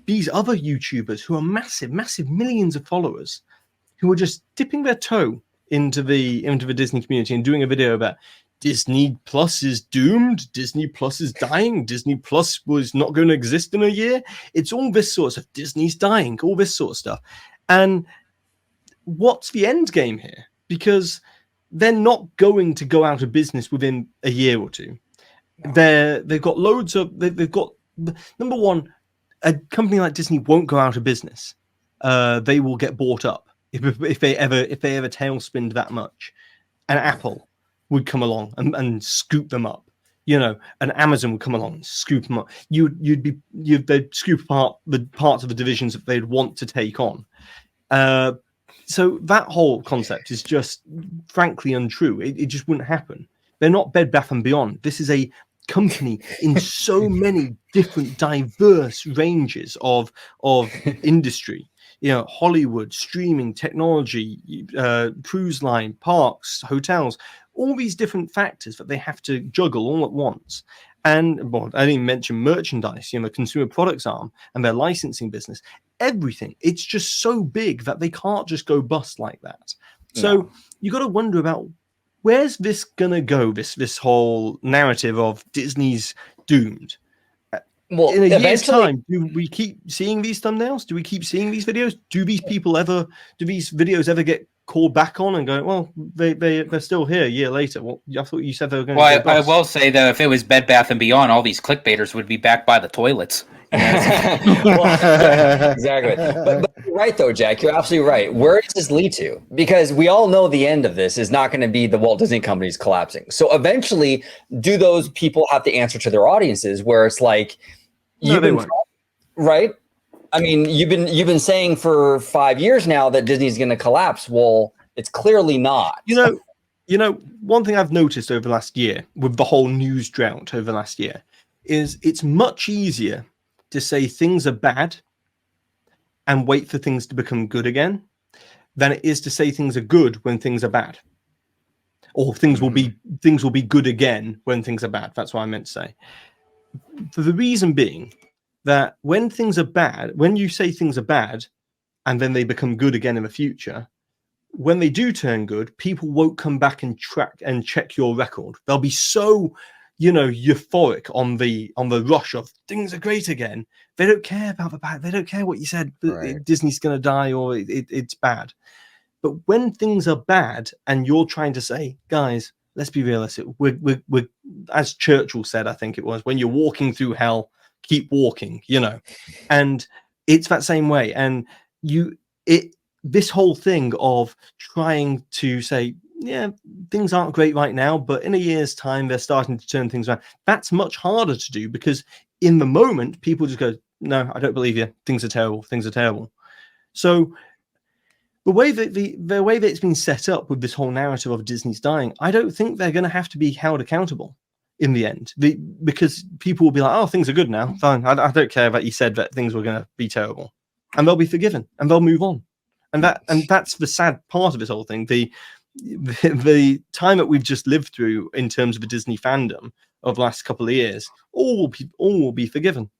these other YouTubers who are massive millions of followers, who are just dipping their toe into the Disney community and doing a video about Disney Plus is doomed, Disney Plus is dying, Disney Plus was not going to exist in a year. It's all this sort of stuff. Disney's dying, all this sort of stuff. And what's the end game here? Because they're not going to go out of business within a year or two. They've got loads of. They've got number one, a company like Disney won't go out of business. They will get bought up if they ever tailspinned that much. And Apple would come along and scoop them up. And Amazon would come along and scoop them up. They'd scoop apart the parts of the divisions that they'd want to take on. So that whole concept is just frankly untrue. It just wouldn't happen. They're not Bed Bath & Beyond. This is a company in so many different diverse ranges of industry. Hollywood, streaming, technology, cruise line, parks, hotels, all these different factors that they have to juggle all at once. And I didn't mention merchandise, consumer products arm and their licensing business, everything. It's just so big that they can't just go bust like that. So you got to wonder about where's this gonna go? This whole narrative of Disney's doomed. Well, in a year's time, do we keep seeing these thumbnails? Do we keep seeing these videos? Do these videos ever get called back on and go, well, they're still here a year later? Well, I thought you said they were going to go bust. I will say, though, if it was Bed Bath & Beyond, all these clickbaiters would be back by the toilets. Exactly. But you're right, though, Jack. You're absolutely right. Where does this lead to? Because we all know the end of this is not going to be the Walt Disney Company's collapsing. So eventually, do those people have to answer to their audiences where it's like, right? I mean, you've been saying for 5 years now that Disney's going to collapse. Well, it's clearly not. One thing I've noticed over the last year with the whole news drought over the last year is it's much easier to say things are bad and wait for things to become good again than it is to say things are good when things are bad, or things will be good again when things are bad. That's what I meant to say. For the reason being that when things are bad, when you say things are bad and then they become good again in the future, when they do turn good, people won't come back and track and check your record. They'll be so, euphoric on the rush of things are great again. They don't care about the bad. They don't care what you said. Right. Disney's going to die or it's bad. But when things are bad and you're trying to say, guys, let's be realistic. We're as Churchill said, I think it was, when you're walking through hell, keep walking, and it's that same way. And this whole thing of trying to say, yeah, things aren't great right now, but in a year's time, they're starting to turn things around. That's much harder to do because in the moment, people just go, no, I don't believe you. Things are terrible. Things are terrible. So the way that it's been set up with this whole narrative of Disney's dying, I don't think they're going to have to be held accountable in the end, because people will be like, oh, things are good now. Fine. I don't care that you said that things were going to be terrible, and they'll be forgiven and they'll move on. And that's the sad part of this whole thing. The time that we've just lived through in terms of the Disney fandom of the last couple of years, all will be forgiven.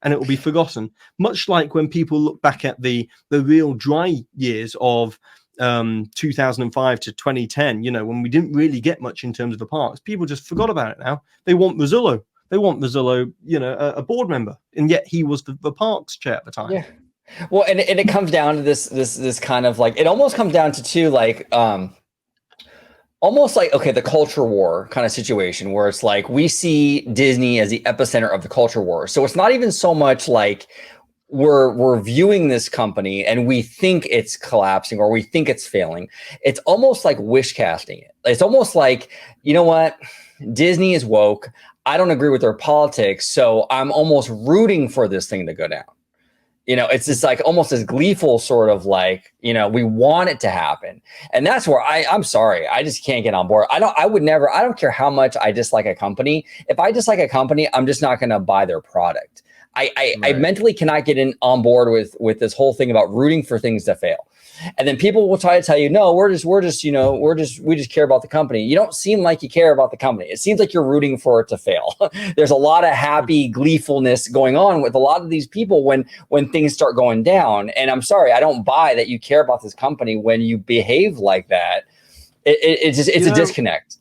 And it will be forgotten, much like when people look back at the real dry years of 2005 to 2010, when we didn't really get much in terms of the parks. People just forgot about it now. They want Rizzolo. They want Rizzolo, a board member. And yet he was the parks chair at the time. Yeah. Well, and it comes down to this kind of like, it almost comes down to two, like, almost like, okay, the culture war kind of situation where it's like we see Disney as the epicenter of the culture war. So it's not even so much like we're viewing this company and we think it's collapsing or we think it's failing. It's almost like wish casting it. It's almost like, you know what? Disney is woke. I don't agree with their politics, so I'm almost rooting for this thing to go down. You know, it's just like almost this gleeful sort of like, you know, we want it to happen. And that's where I'm sorry, I just can't get on board. I don't care how much I dislike a company. If I dislike a company, I'm just not going to buy their product. I mentally cannot get on board with this whole thing about rooting for things to fail. And then people will try to tell you, no, we just care about the company. You don't seem like you care about the company. It seems like you're rooting for it to fail. There's a lot of happy gleefulness going on with a lot of these people when things start going down. And I'm sorry, I don't buy that you care about this company when you behave like that. It's a disconnect.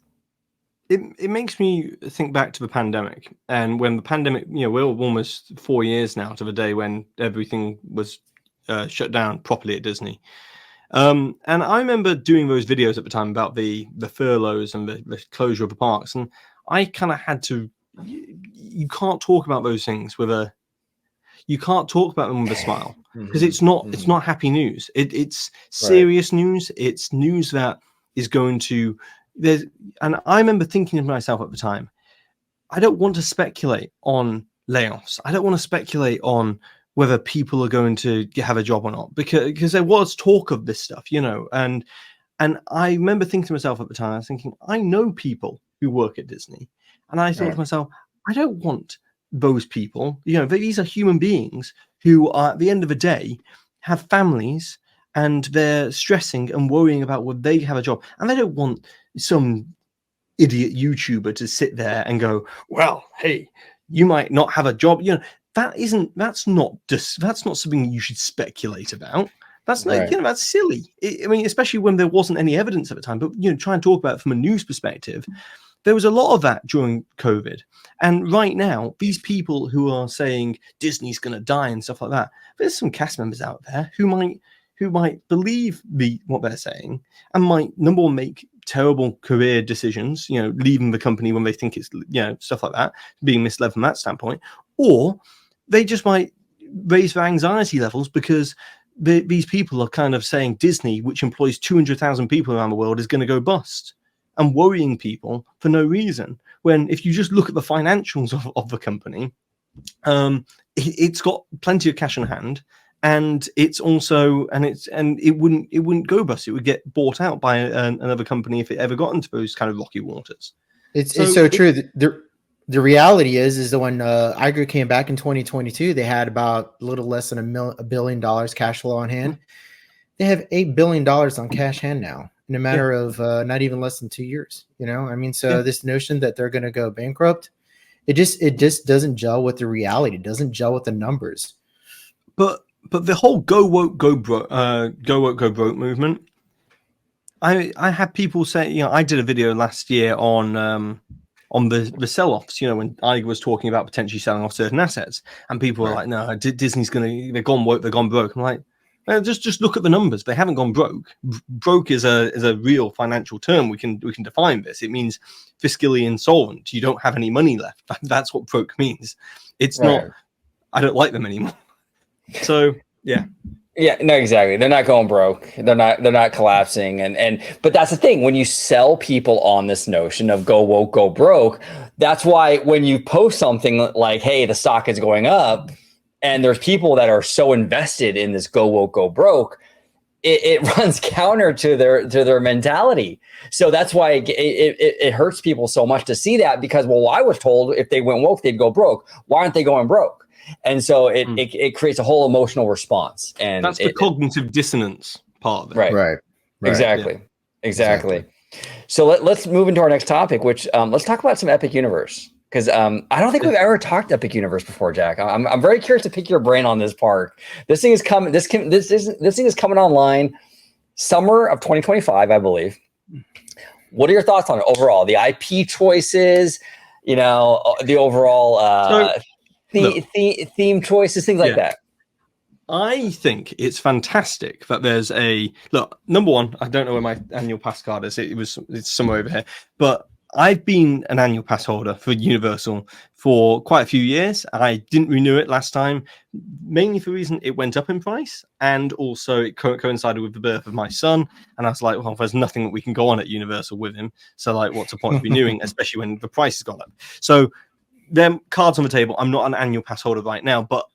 It makes me think back to the pandemic, and when the pandemic, we're almost 4 years now to the day when everything was shut down properly at Disney. And I remember doing those videos at the time about the furloughs and the closure of the parks, and I kind of had to. You can't talk about those things with a. You can't talk about them with a smile because it's not happy news. It's serious news. It's news that is going to. And I remember thinking to myself at the time, I don't want to speculate on layoffs. I don't want to speculate on whether people are going to have a job or not, because there was talk of this stuff, and I remember thinking to myself at the time, I was thinking, I know people who work at Disney, and I thought to myself, I don't want those people, these are human beings who are at the end of the day have families and they're stressing and worrying about whether they have a job, and they don't want some idiot YouTuber to sit there and go, well, hey, you might not have a job. That's not something you should speculate about. That's not, that's silly. I mean, especially when there wasn't any evidence at the time, but try and talk about it from a news perspective. There was a lot of that during COVID. And right now, these people who are saying Disney's going to die and stuff like that, there's some cast members out there who might believe what they're saying and might, number one, make terrible career decisions, leaving the company when they think it's, stuff like that, being misled from that standpoint, or they just might raise their anxiety levels because these people are kind of saying Disney, which employs 200,000 people around the world, is going to go bust, and worrying people for no reason. When if you just look at the financials of the company, it's got plenty of cash on hand. And it's also, it wouldn't go bust. It would get bought out by another company if it ever got into those kind of rocky waters. It's so true. The reality is that when Iger came back in 2022, they had about a little less than $1 billion cash flow on hand. They have $8 billion on cash hand now in a matter of not even less than 2 years. This notion that they're going to go bankrupt, it just doesn't gel with the reality. It doesn't gel with the numbers. But the whole go woke, go broke movement, I had people say, I did a video last year on the sell-offs, when I was talking about potentially selling off certain assets, and people were like, no, Disney's they're gone woke, they're gone broke. I'm like, just look at the numbers. They haven't gone broke. Broke is a real financial term. We can define this. It means fiscally insolvent. You don't have any money left. That's what broke means. It's not, I don't like them anymore. So no, exactly. They're not going broke. They're not collapsing. But that's the thing. When you sell people on this notion of go woke, go broke, that's why when you post something like, hey, the stock is going up, and there's people that are so invested in this go woke, go broke, it runs counter to their mentality. So that's why it hurts people so much to see that, because, well, I was told if they went woke, they'd go broke. Why aren't they going broke? And so it creates a whole emotional response, and that's the cognitive dissonance part of it. Right. Exactly. So let's move into our next topic, which let's talk about some Epic Universe, because I don't think we've ever talked Epic Universe before, Jack. I'm very curious to pick your brain on this part. This thing is coming. This thing is coming online summer of 2025, I believe. What are your thoughts on it overall? The IP choices, the overall. Theme choices, things like that. I think it's fantastic that there's a look. Number one, I don't know where my annual pass card is. It's somewhere over here. But I've been an annual pass holder for Universal for quite a few years. I didn't renew it last time, mainly for the reason it went up in price, and also it coincided with the birth of my son. And I was like, well, there's nothing that we can go on at Universal with him. So like, what's the point of renewing, especially when the price has gone up? So them cards on the table. I'm not an annual pass holder right now, but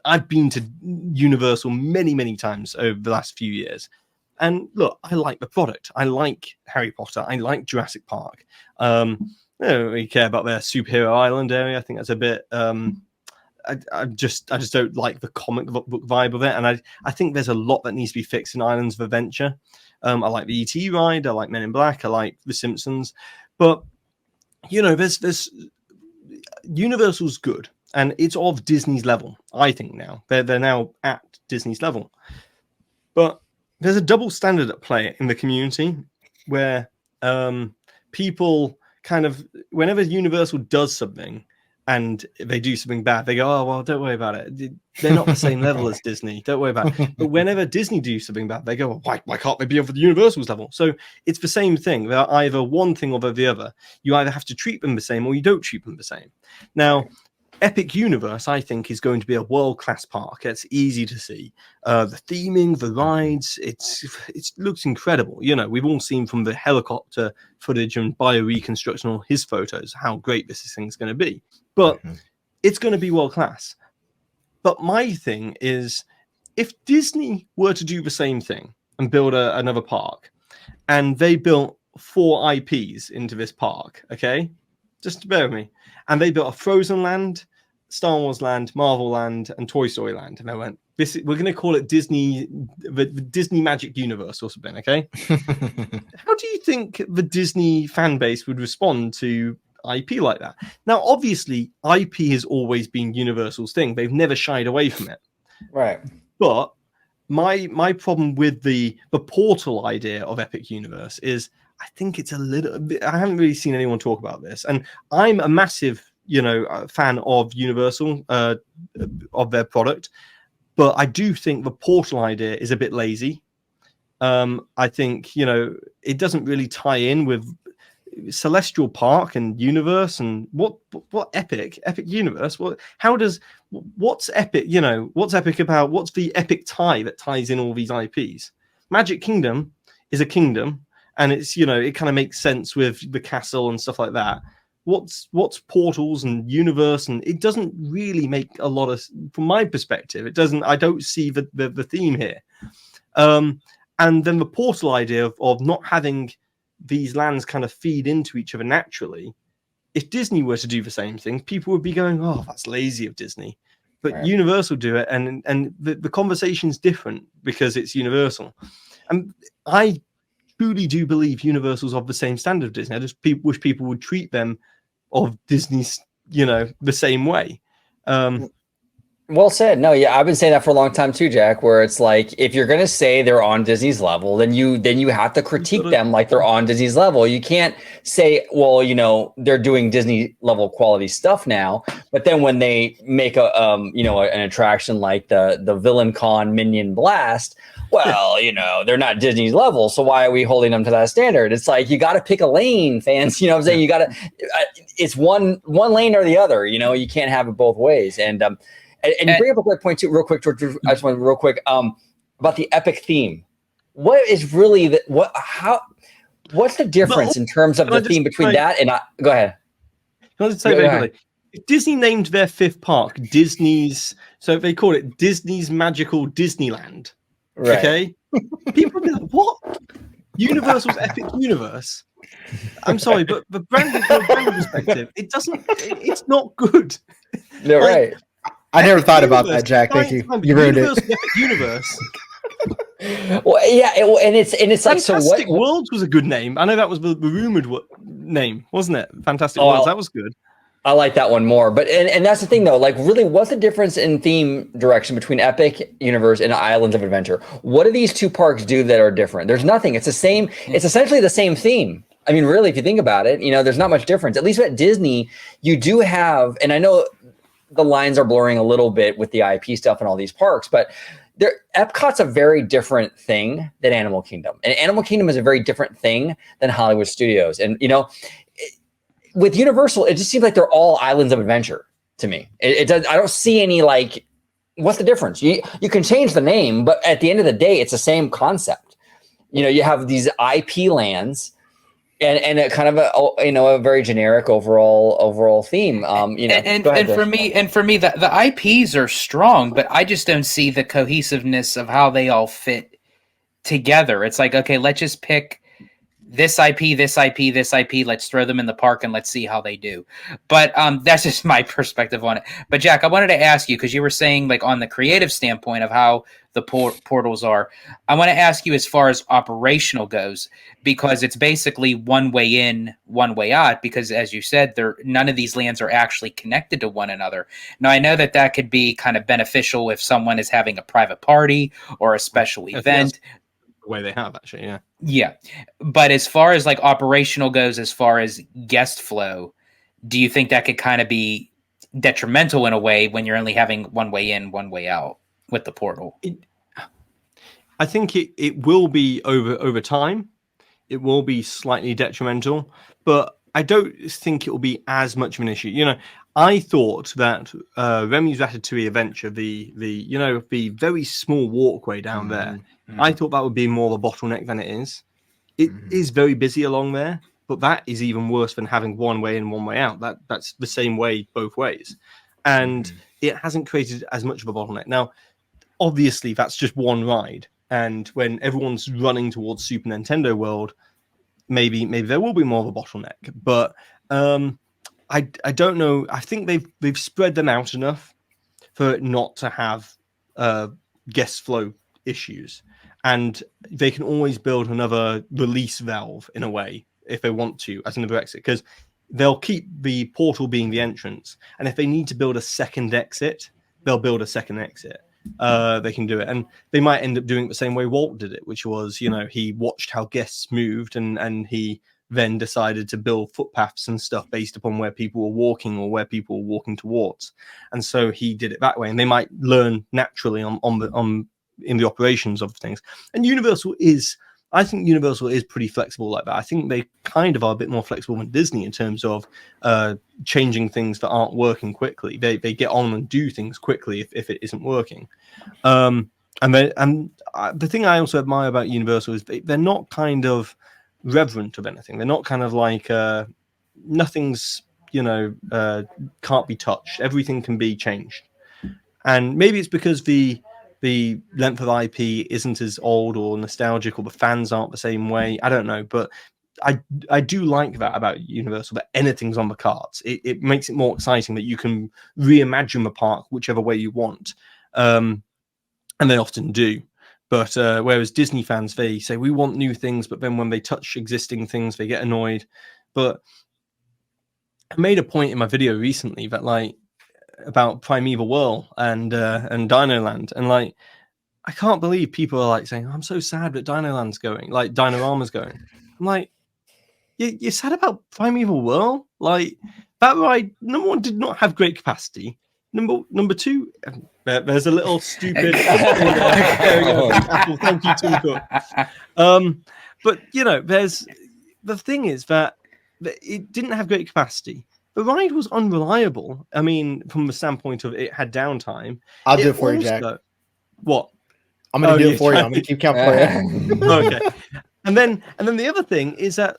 I've been to Universal many, many times over the last few years. And look, I like the product. I like Harry Potter. I like Jurassic Park. I don't really care about their superhero island area. I think that's a bit... I just don't like the comic book vibe of it. And I think there's a lot that needs to be fixed in Islands of Adventure. I like the ET ride. I like Men in Black. I like The Simpsons. But, you know, there's Universal's good. And it's of Disney's level, I think now. They're now at Disney's level. But there's a double standard at play in the community where people kind of, whenever Universal does something and they do something bad, they go, oh, well, don't worry about it. They're not the same level as Disney. Don't worry about it. But whenever Disney do something bad, they go, well, why can't they be over the Universal's level? So it's the same thing. They're either one thing or the other. You either have to treat them the same or you don't treat them the same. Now, Epic Universe, I think, is going to be a world-class park. It's easy to see. The theming, the rides, it looks incredible. You know, we've all seen from the helicopter footage and bio-reconstruction on his photos how great this thing's going to be. But it's going to be world-class. But my thing is, if Disney were to do the same thing and build another park, and they built 4 IPs into this park, okay? Just bear with me. And they built a Frozen Land, Star Wars Land, Marvel Land, and Toy Story Land. And they went, we're going to call it Disney, the Disney Magic Universe or something, okay? How do you think the Disney fan base would respond to IP like that? Now, obviously, IP has always been Universal's thing. They've never shied away from it. Right. But my problem with the portal idea of Epic Universe is I think it's a little bit, I haven't really seen anyone talk about this. And I'm a massive, fan of Universal, of their product. But I do think the portal idea is a bit lazy. I think, it doesn't really tie in with Celestial Park and Universe and what Epic Universe. What's Epic, what's Epic about? What's the epic tie that ties in all these IPs? Magic Kingdom is a kingdom. And it's, it kind of makes sense with the castle and stuff like that. What's portals and universe? And it doesn't really make a lot of, from my perspective, I don't see the theme here. And then the portal idea of not having these lands kind of feed into each other naturally. If Disney were to do the same thing, people would be going, oh, that's lazy of Disney. But right. Universal do it. And the conversation's different because it's Universal. And I truly do believe Universal's of the same standard of Disney. I just wish people would treat them of Disney's, the same way. Well said. No, yeah, I've been saying that for a long time too, Jack, where it's like, if you're going to say they're on Disney's level, then you have to critique them like they're on Disney's level. You can't say, well, they're doing Disney level quality stuff now, but then when they make an attraction like the Villain Con Minion Blast, well, they're not Disney's level, so why are we holding them to that standard? It's like, you got to pick a lane, fans. You know what I'm saying? You got to, it's one lane or the other. You can't have it both ways. And you bring up a great point too, real quick, George. I just want real quick about the epic theme. What is really what's the difference in terms of the theme between that and go ahead? Can I just say very quickly? If Disney named their 5th park Disney's, so they call it Disney's Magical Disneyland. Right. Okay, people be like, what? Universal's Epic Universe? I'm sorry, but the brand perspective, it's not good. You're right. I never thought about that, Jack. Thank you. You ruined it. Epic Universe. Well, yeah, and it's like, Fantastic Worlds was a good name. I know that was the rumored name, wasn't it? Fantastic Worlds. That was good. I like that one more. But and that's the thing though, like really what's the difference in theme direction between Epic Universe and Islands of Adventure? What do these two parks do that are different? There's nothing. It's the same. It's essentially the same theme. I mean, really, if you think about it, there's not much difference. At least at Disney, you do have, and I know the lines are blurring a little bit with the IP stuff and all these parks, but Epcot's a very different thing than Animal Kingdom, and Animal Kingdom is a very different thing than Hollywood Studios. And with Universal, it just seems like they're all islands of adventure to me. It does. I don't see any like, what's the difference? You can change the name, but at the end of the day, it's the same concept. You have these IP lands, and a kind of a very generic overall theme. And for me, the IPs are strong, but I just don't see the cohesiveness of how they all fit together. It's like, okay, let's just pick this IP, this IP, this IP. Let's throw them in the park and let's see how they do. But that's just my perspective on it. But Jack, I wanted to ask you, because you were saying like on the creative standpoint of how the portals are, I want to ask you as far as operational goes, because it's basically one way in, one way out, because as you said, none of these lands are actually connected to one another. Now, I know that could be kind of beneficial if someone is having a private party or a special event. The way they have, actually, yeah. But as far as like operational goes, as far as guest flow, do you think that could kind of be detrimental in a way when you're only having one way in, one way out with the portal? I think it will be over time. It will be slightly detrimental, but I don't think it will be as much of an issue. I thought that Remy's Ratatouille Adventure, the very small walkway down there, I thought that would be more of a bottleneck than it is. It is very busy along there, but that is even worse than having one way in, one way out. That's the same way both ways. And it hasn't created as much of a bottleneck. Now, obviously, that's just one ride. And when everyone's running towards Super Nintendo World, maybe there will be more of a bottleneck. But I don't know. I think they've spread them out enough for it not to have guest flow issues. And they can always build another release valve in a way if they want to as another exit, because they'll keep the portal being the entrance. And if they need to build a second exit, they'll build a second exit. They can do it. And they might end up doing it the same way Walt did it, which was, he watched how guests moved and he then decided to build footpaths and stuff based upon where people were walking or where people were walking towards. And so he did it that way. And they might learn naturally in the operations of things. And I think Universal is pretty flexible like that. I think they kind of are a bit more flexible than Disney in terms of changing things that aren't working quickly. They get on and do things quickly if it isn't working. And the thing I also admire about Universal is they're not kind of reverent of anything. They're not kind of like nothing's can't be touched. Everything can be changed. And maybe it's because the length of IP isn't as old or nostalgic, or the fans aren't the same way. I don't know, but I do like that about Universal, that anything's on the cards. It makes it more exciting that you can reimagine the park whichever way you want, and they often do. But whereas Disney fans, they say we want new things, but then when they touch existing things, they get annoyed. But I made a point in my video recently that about Primeval Whirl and Dinoland, and I can't believe people are saying, I'm so sad that Dinoland's going, Dinorama's going. I'm like, you're sad about Primeval Whirl? That ride, number one, did not have great capacity. Number two, there's a little stupid there we go. Apple, thank you, Tim Cook. But there's the thing is that it didn't have great capacity. The ride was unreliable. I mean, from the standpoint of it had downtime. I'll do it for you, Jack. What? I'm going to do it for you. I'm going to keep count for you. Okay. And then the other thing is that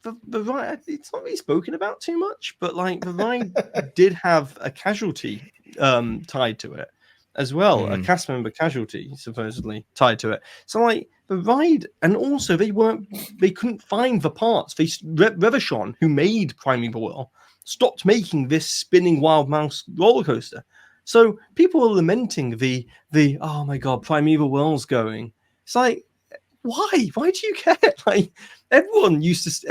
the ride, it's not really spoken about too much, but the ride did have a casualty tied to it as well. A cast member casualty supposedly tied to it. So the ride, and also they couldn't find the parts. Revachon, who made Primeval Whirl, stopped making this spinning wild mouse roller coaster. So people are lamenting the oh my god, Primeval Whirl's going. It's why do you care? Everyone used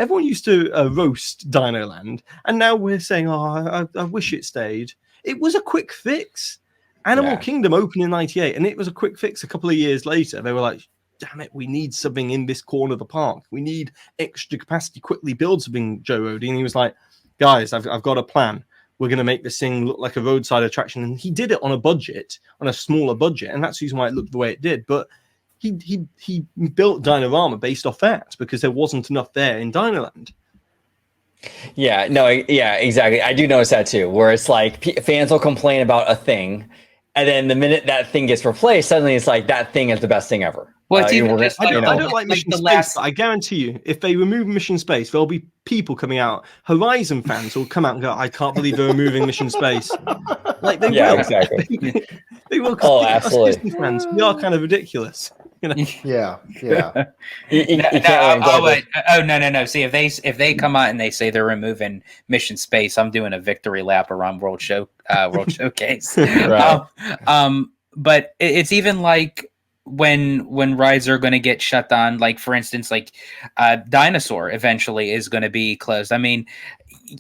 to roast Dinoland, and now we're saying, oh, I wish it stayed. It was a quick fix. Animal Kingdom opened in '98, and it was a quick fix. A couple of years later, they were like, damn it, we need something in this corner of the park. We need extra capacity. Quickly build something, Joe Rody. And he was like, guys, I've got a plan. we're going to make this thing look like a roadside attraction. And he did it on a smaller budget. And that's the reason why it looked the way it did. But he built Dinorama based off that because there wasn't enough there in Dinoland. Yeah, no, yeah, exactly. I do notice that too, where it's like fans will complain about a thing, and then the minute that thing gets replaced, suddenly it's like that thing is the best thing ever. Well, it's even just I don't like Mission the Space, last. but I guarantee you, if they remove Mission Space, there'll be people coming out. Horizon fans will come out and go, "I can't believe they're removing Mission Space." Like they will. Exactly. They will. Oh, Us absolutely. Disney fans, we are kind of ridiculous. You know? Yeah. No. See, if they come out and they say they're removing Mission Space, I'm doing a victory lap around World Showcase. Right. But it's even like when rides are going to get shut down, like for instance, like Dinosaur eventually is going to be closed. I mean,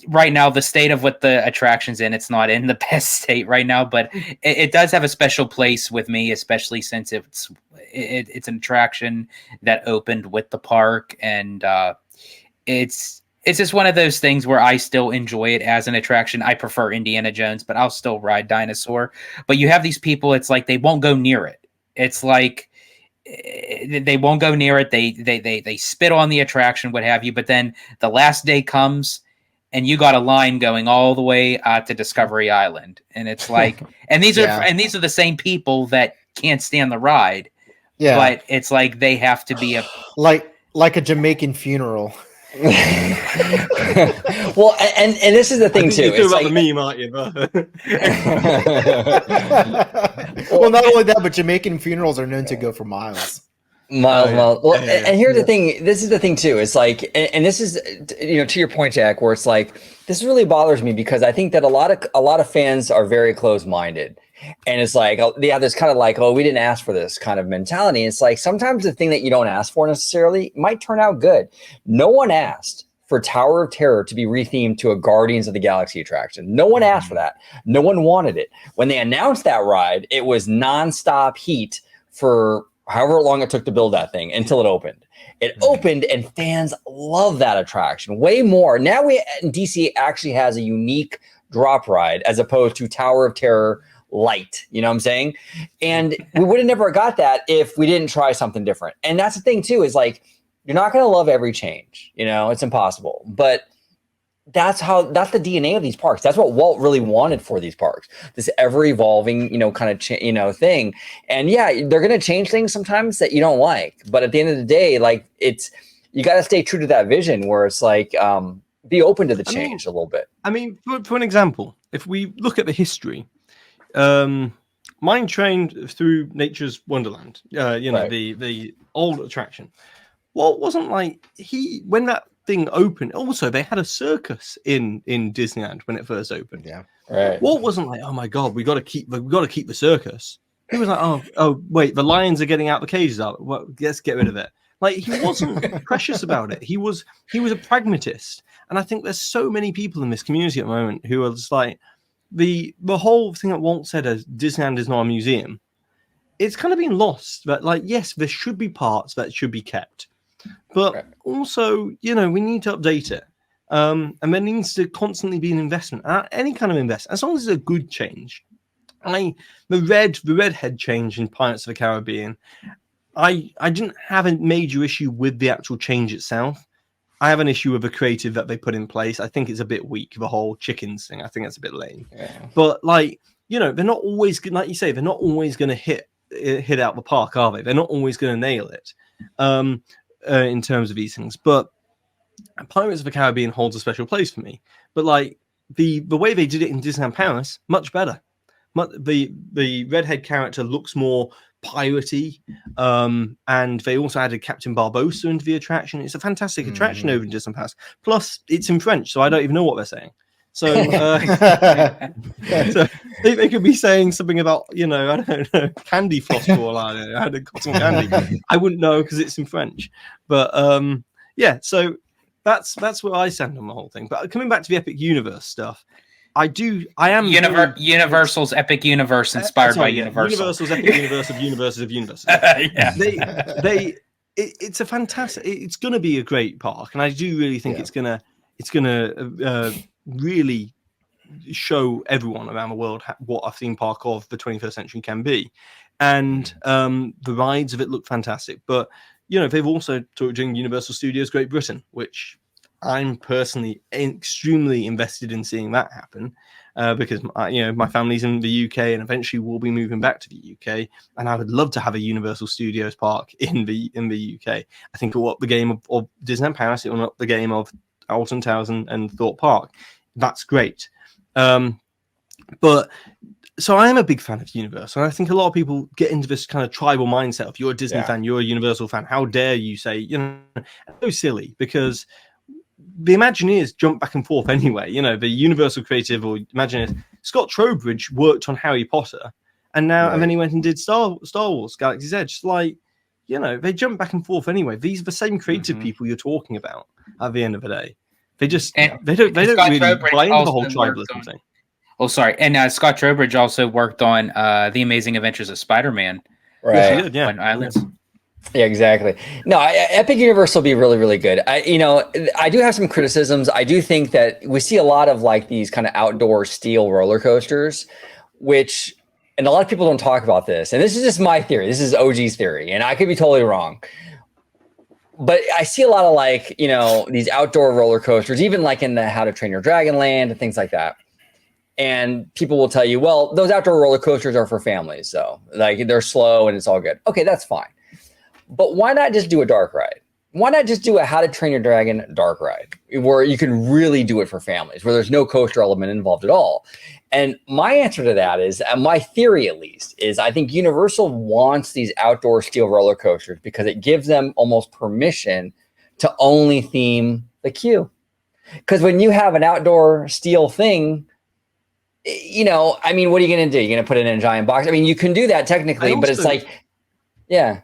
right now the state of what the attraction's in, it's not in the best state right now, but it does have a special place with me, especially since it's an attraction that opened with the park, and it's just one of those things where I still enjoy it as an attraction. I prefer Indiana Jones, but I'll still ride Dinosaur. But you have these people, it's like they won't go near it. It's like they won't go near it. They spit on the attraction, what have you. But then the last day comes, and you got a line going all the way to Discovery Island, and it's like, and these are the same people that can't stand the ride. Yeah, but it's like they have to be like a Jamaican funeral. Well, and this is the thing too. It's about the meme, aren't you? Well, not only that, but Jamaican funerals are known to go for miles. Well, and here's the thing. This is the thing too. It's like, and this is, to your point, Jack, where it's like, this really bothers me because I think that a lot of fans are very closed-minded, and it's like, there's kind of like, we didn't ask for this kind of mentality. It's like sometimes the thing that you don't ask for necessarily might turn out good. No one asked for Tower of Terror to be rethemed to a Guardians of the Galaxy attraction. No one asked for that. No one wanted it. When they announced that ride, it was nonstop heat for however long it took to build that thing until it opened. It opened and fans love that attraction way more. Now DCA actually has a unique drop ride as opposed to Tower of Terror Light. You know what I'm saying? And we would have never got that if we didn't try something different. And that's the thing too, is like, you're not going to love every change. It's impossible. But that's the DNA of these parks. That's what Walt really wanted for these parks. This ever evolving, kind of, thing. And yeah, they're going to change things sometimes that you don't like. But at the end of the day, like you got to stay true to that vision where it's like, be open to the change a little bit. I mean, for an example, if we look at the history, Mine Train through Nature's Wonderland, right. the old attraction. Well, it wasn't like when that thing opened. Also, they had a circus in Disneyland when it first opened. Yeah, right. Walt wasn't like, oh my god, we got to keep the circus. He was like, oh wait, the lions are getting out the cages. Well, let's get rid of it. Like he wasn't precious about it. He was a pragmatist, and I think there's so many people in this community at the moment who are just like the whole thing that Walt said as Disneyland is not a museum. It's kind of been lost. But like, yes, there should be parts that should be kept. But also, we need to update it. And there needs to constantly be an investment, any kind of investment, as long as it's a good change. The red head change in Pirates of the Caribbean, I didn't have a major issue with the actual change itself. I have an issue with the creative that they put in place. I think it's a bit weak, the whole chickens thing. I think that's a bit lame. Yeah. But they're not always, like you say, they're not always going to hit out the park, are they? They're not always going to nail it. In terms of these things, but Pirates of the Caribbean holds a special place for me. But like the way they did it in Disneyland Paris, much better. The redhead character looks more piratey, and they also added Captain Barbossa into the attraction. It's a fantastic attraction over in Disneyland Paris. Plus, it's in French, so I don't even know what they're saying. So, so they could be saying something about, I don't know, candy floss for all I don't know. I had got some candy. I wouldn't know because it's in French. But yeah, so that's where I stand on the whole thing. But coming back to the Epic Universe stuff, I am Universal's Epic Universe inspired by Universal. Universal's Epic Universe of universes of universes. Yeah. It's a fantastic. It's going to be a great park, and I do really think it's gonna really show everyone around the world what a theme park of the 21st century can be. And the rides of it look fantastic. But, you know, they've also talked during Universal Studios Great Britain, which I'm personally extremely invested in seeing that happen. Because you know, my family's in the UK and eventually we'll be moving back to the UK, and I would love to have a Universal Studios park in the UK. I think it will up the game of Disneyland Paris, it will up the game of Alton Towers and Thorpe Park. That's great. But so I am a big fan of Universal, and I think a lot of people get into this kind of tribal mindset of you're a Disney fan, you're a Universal fan. How dare you say, you know, so silly, because the Imagineers jump back and forth anyway. You know, the Universal creative or Imagineers, Scott Trowbridge worked on Harry Potter, and then he went and did Star Wars Galaxy's Edge. It's like, you know, they jump back and forth anyway. These are the same creative people you're talking about at the end of the day. They just they don't really buy into the whole tribalism thing. Oh, sorry. And Scott Trowbridge also worked on The Amazing Adventures of Spider-Man. Right. Yes, he did, yeah. On Islands. Yeah, exactly. No, Epic Universe will be really, really good. I do have some criticisms. I do think that we see a lot of like these kind of outdoor steel roller coasters, which, and a lot of people don't talk about this. And this is just my theory. This is OG's theory, and I could be totally wrong. But I see a lot of like, you know, these outdoor roller coasters, even like in the How to Train Your Dragon Land and things like that. And people will tell you, well, those outdoor roller coasters are for families. So like they're slow and it's all good. Okay, that's fine. But why not just do a dark ride? Why not just do a How to Train Your Dragon dark ride where you can really do it for families, where there's no coaster element involved at all? And my answer to that is, my theory at least, is I think Universal wants these outdoor steel roller coasters because it gives them almost permission to only theme the queue. Because when you have an outdoor steel thing, you know, I mean, what are you going to do? You're going to put it in a giant box? I mean, you can do that technically, but it's like, yeah.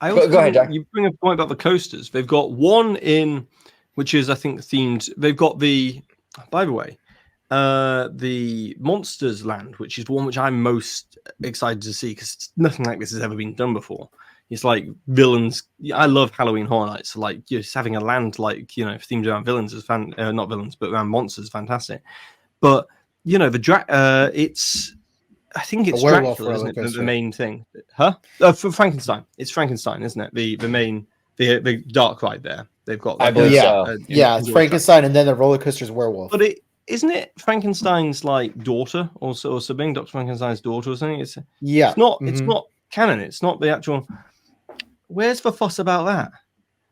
Go ahead, Jack. You bring a point about the coasters. They've got one in, which is, I think, themed. They've got by the way, the Monsters Land, which is the one which I'm most excited to see because nothing like this has ever been done before. It's like villains. I love Halloween Horror Nights. So like just having a land like, you know, themed around villains is not villains, but around monsters is fantastic. But you know, it's. I think it's Dracula, isn't it? The main thing, huh? For Frankenstein, it's Frankenstein, isn't it? The main the dark ride there. They've got. Like, I believe so. It's Frankenstein, and then the roller coaster's werewolf. But isn't it Frankenstein's like daughter, or something? Dr. Frankenstein's daughter, or something? It's It's not. It's not canon. It's not the actual. Where's the fuss about that?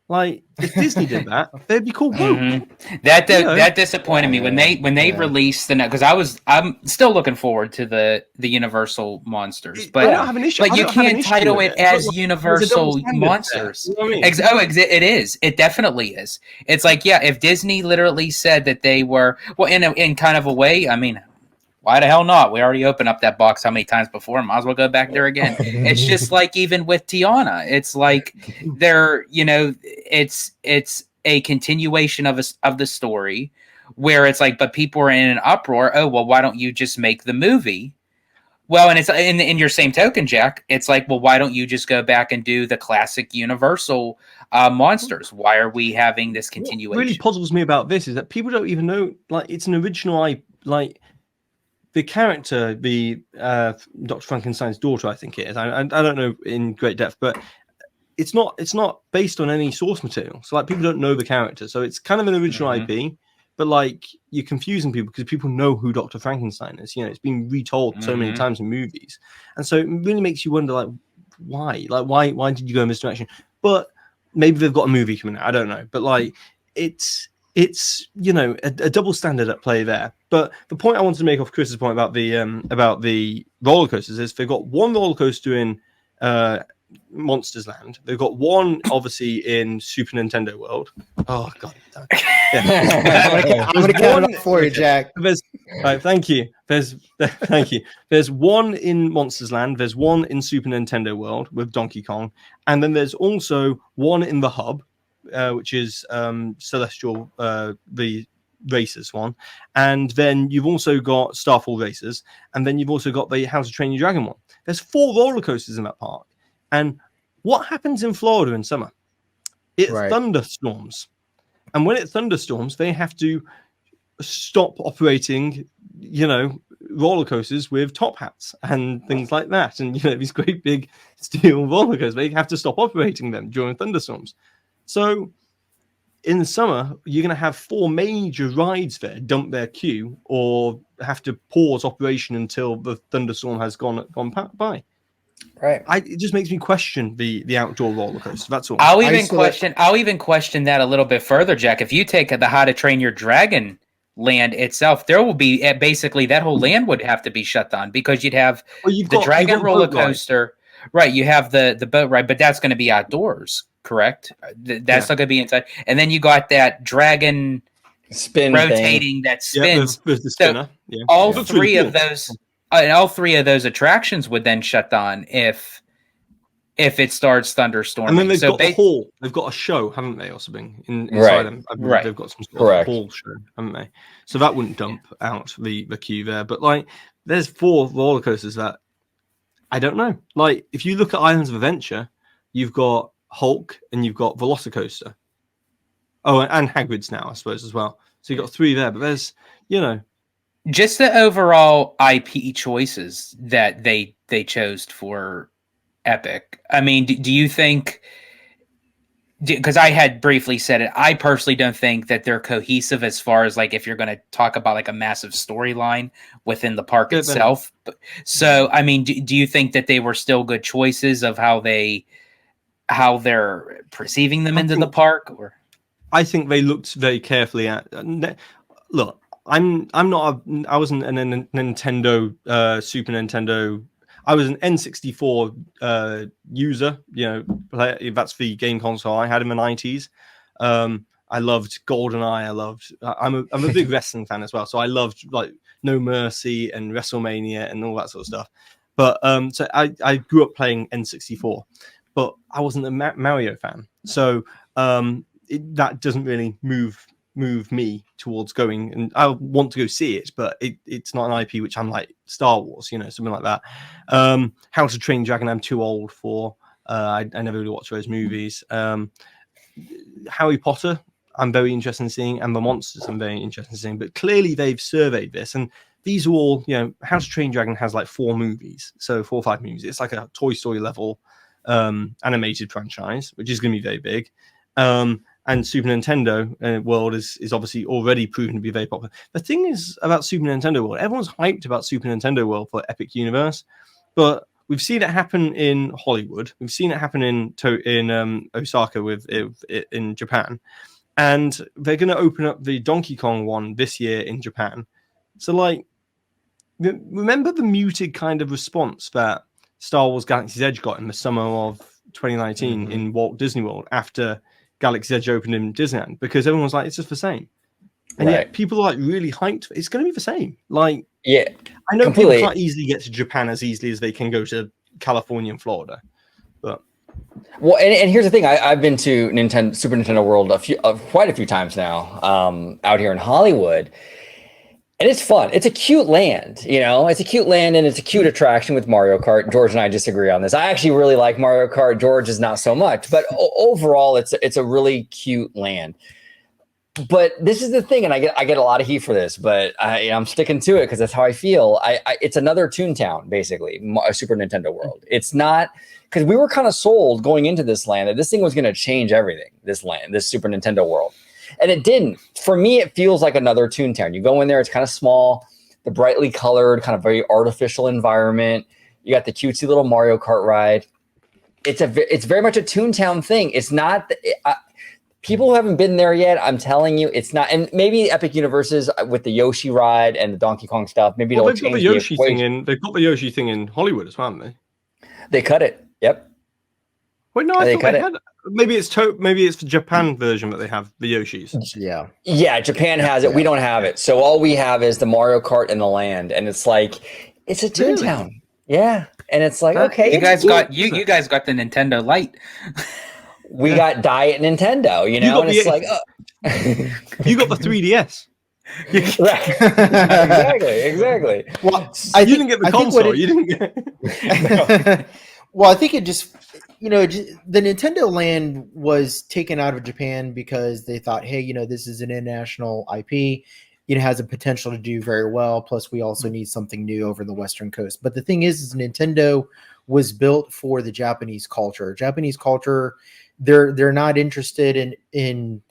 Like, if Disney did that, they'd be cool. That disappointed me when they released the, because I'm still looking forward to the Universal Monsters, but I don't have an issue. But you can't title it as Universal Monsters. You know what I mean? It is. It definitely is. It's like, yeah, if Disney literally said that they were, well, in kind of a way, I mean, why the hell not? We already opened up that box how many times before? Might as well go back there again. It's just like even with Tiana, it's like they're, you know, it's a continuation of the story where it's like, but people are in an uproar. Oh, well, why don't you just make the movie? Well, and it's in your same token, Jack. It's like, well, why don't you just go back and do the classic Universal monsters? Why are we having this continuation? What really puzzles me about this is that people don't even know, like, it's an original, like. The character, Dr. Frankenstein's daughter, I think it is. I don't know in great depth, but it's not based on any source material. So like people don't know the character. So it's kind of an original IP, but like you're confusing people because people know who Dr. Frankenstein is. You know, it's been retold so many times in movies, and so it really makes you wonder, like, why? Like why did you go in this direction? But maybe they've got a movie coming out. I don't know, but like it's you know a double standard at play there. But the point I wanted to make off Chris's point about the roller coasters is they've got one roller coaster in Monsters Land. They've got one obviously in Super Nintendo World. Oh god, yeah. I'm gonna count it up for you, Jack. Thank you. Thank you. There's one in Monsters Land. There's one in Super Nintendo World with Donkey Kong, and then there's also one in the Hub, which is Celestial, the Racers one, and then you've also got Starfall Racers, and then you've also got the How to Train Your Dragon one. There's 4 roller coasters in that park, and what happens in Florida in summer? It thunderstorms, and when it thunderstorms, they have to stop operating, roller coasters with top hats and things like that, and these great big steel roller coasters. They have to stop operating them during thunderstorms. So in the summer, you're going to have 4 major rides there dump their queue or have to pause operation until the thunderstorm has gone by. Right. It just makes me question the outdoor roller coaster. That's all. I'll even question that a little bit further, Jack. If you take the How to Train Your Dragon land itself, there will be basically that whole land would have to be shut down because you'd have the Dragon roller coaster. Right. You have the boat ride, but that's going to be outdoors, correct? That's not going to be inside. And then you got that dragon spin rotating that spins. With the spinner. So all three of those. And all 3 of those attractions would then shut down if it starts thunderstorming. And then they've got a hall. They've got a show, haven't they, or something inside them? Right. They've got some sort of hall show, haven't they? So that wouldn't dump out the queue there. But there's 4 roller coasters that I don't know. If you look at Islands of Adventure, you've got Hulk and you've got Velocicoaster. Oh, and Hagrid's now, I suppose, as well. So you've got 3 there. But there's, just the overall IP choices that they chose for Epic. I mean, do you think, because I had briefly said it, I personally don't think that they're cohesive as far as if you're going to talk about a massive storyline within the park itself. So, I mean, do you think that they were still good choices of how they're perceiving them into the park? Or I think they looked very carefully at. Look, I wasn't a Nintendo, Super Nintendo. I was an N64 user. That's the game console I had in the 90s. I loved GoldenEye. I'm a big wrestling fan as well, so I loved No Mercy and WrestleMania and all that sort of stuff. But so I grew up playing N64, but I wasn't a Mario fan. So that doesn't really move me towards going, and I want to go see it, but it's not an IP which I'm like Star Wars, something like that. How to Train Dragon, I'm too old for. I never really watched those movies. Harry Potter, I'm very interested in seeing, and the monsters I'm very interested in seeing. But clearly they've surveyed this, and these are all, How to Train Dragon has 4 movies, so 4 or 5 movies. It's like a Toy Story level animated franchise, which is going to be very big. And Super Nintendo World is obviously already proven to be very popular. The thing is about Super Nintendo World, everyone's hyped about Super Nintendo World for Epic Universe, but we've seen it happen in Hollywood. We've seen it happen in Osaka in Japan, and they're going to open up the Donkey Kong one this year in Japan. So, remember the muted kind of response that Star Wars Galaxy's Edge got in the summer of 2019 in Walt Disney World after Galaxy's Edge opened in Disneyland, because everyone's like, it's just the same. And yet people are really hyped. It's going to be the same. I know completely. People can't easily get to Japan as easily as they can go to California and Florida. But and here's the thing. I've been to Super Nintendo World quite a few times now, out here in Hollywood. And it's fun. It's a cute land, It's a cute land and it's a cute attraction with Mario Kart. George and I disagree on this. I actually really like Mario Kart. George is not so much, but overall, it's a really cute land. But this is the thing, and I get a lot of heat for this, but I'm sticking to it because that's how I feel. It's another Toontown, basically, a Super Nintendo World. It's not, because we were kind of sold going into this land that this thing was going to change everything. This Super Nintendo World. And it didn't. For me, it feels like another Toontown. You go in there, it's kind of small, the brightly colored, kind of very artificial environment. You got the cutesy little Mario Kart ride. It's very much a Toontown thing. It's not. People who haven't been there yet, I'm telling you, it's not. And maybe Epic Universes with the Yoshi ride and the Donkey Kong stuff, maybe they'll change the Yoshi thing in. They've got the Yoshi thing in Hollywood as well, haven't they? They cut it. Yep. Wait, no, I thought they had. Maybe it's the Japan version that they have the Yoshis. Yeah, Japan has it. We don't have it. So all we have is the Mario Kart in the land, and it's like it's a Toontown. Really? Yeah, and it's like okay. You guys got the Nintendo Lite. We got Diet Nintendo, and it's like you got the 3DS. Right. Exactly. Well, you didn't get the console. You didn't get. Well, I think it just, the Nintendo Land was taken out of Japan because they thought, hey, this is an international IP. has a potential to do very well. Plus, we also need something new over the Western coast. But the thing is Nintendo was built for the Japanese culture. Japanese culture, they're not interested in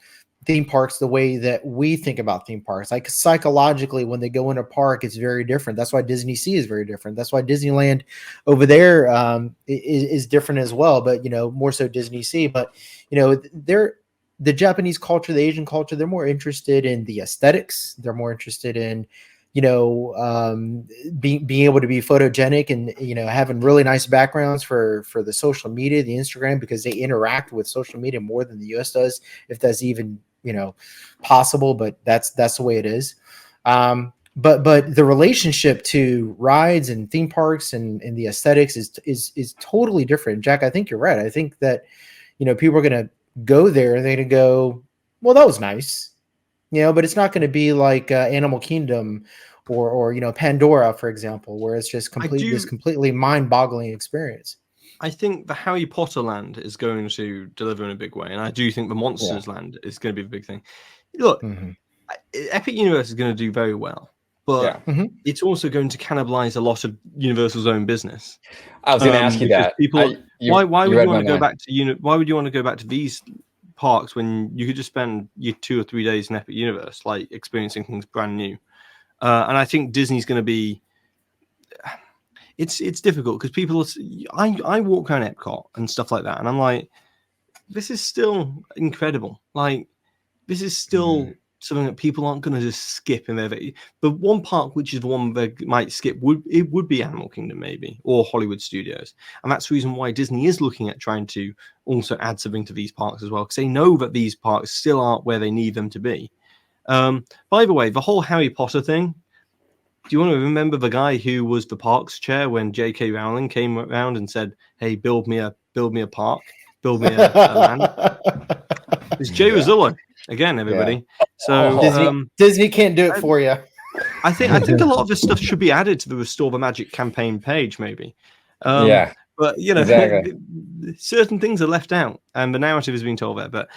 theme parks the way that we think about theme parks. Like psychologically, when they go in a park, it's very different. That's why Disney Sea is very different. That's why Disneyland over there is different as well. But more so Disney Sea. But the Japanese culture, the Asian culture, they're more interested in the aesthetics. They're more interested in being able to be photogenic and having really nice backgrounds for the social media, the Instagram, because they interact with social media more than the US does, if that's even possible. But that's the way it is. But the relationship to rides and theme parks and the aesthetics is totally different. Jack, I think you're right. I think that people are gonna go there and they're gonna go, well, that was nice, but it's not going to be like Animal Kingdom or Pandora, for example, where it's just this completely mind-boggling experience. I think the Harry Potter land is going to deliver in a big way, and I do think the Monsters land is going to be a big thing. Look, Epic Universe is going to do very well, but it's also going to cannibalize a lot of Universal's own business. I was going to ask you that. People, why would you want to go back to Why would you want to go back to these parks when you could just spend your 2 or 3 days in Epic Universe, like experiencing things brand new? And I think Disney's going to be. It's difficult because people. I walk around Epcot and stuff like that, and I'm like, this is still incredible. Like, this is still something that people aren't going to just skip in there. The one park, which is the one they might skip, would be Animal Kingdom maybe, or Hollywood Studios, and that's the reason why Disney is looking at trying to also add something to these parks as well, because they know that these parks still aren't where they need them to be. By the way, the whole Harry Potter thing. Do you want to remember the guy who was the parks chair when J.K. Rowling came around and said, "Hey, build me a park, build me a land"? It's Jay Rizzolo again, everybody. Yeah. So Disney can't do it for you. I think a lot of this stuff should be added to the Restore the Magic campaign page, maybe. But exactly. Certain things are left out, and the narrative is being told there. But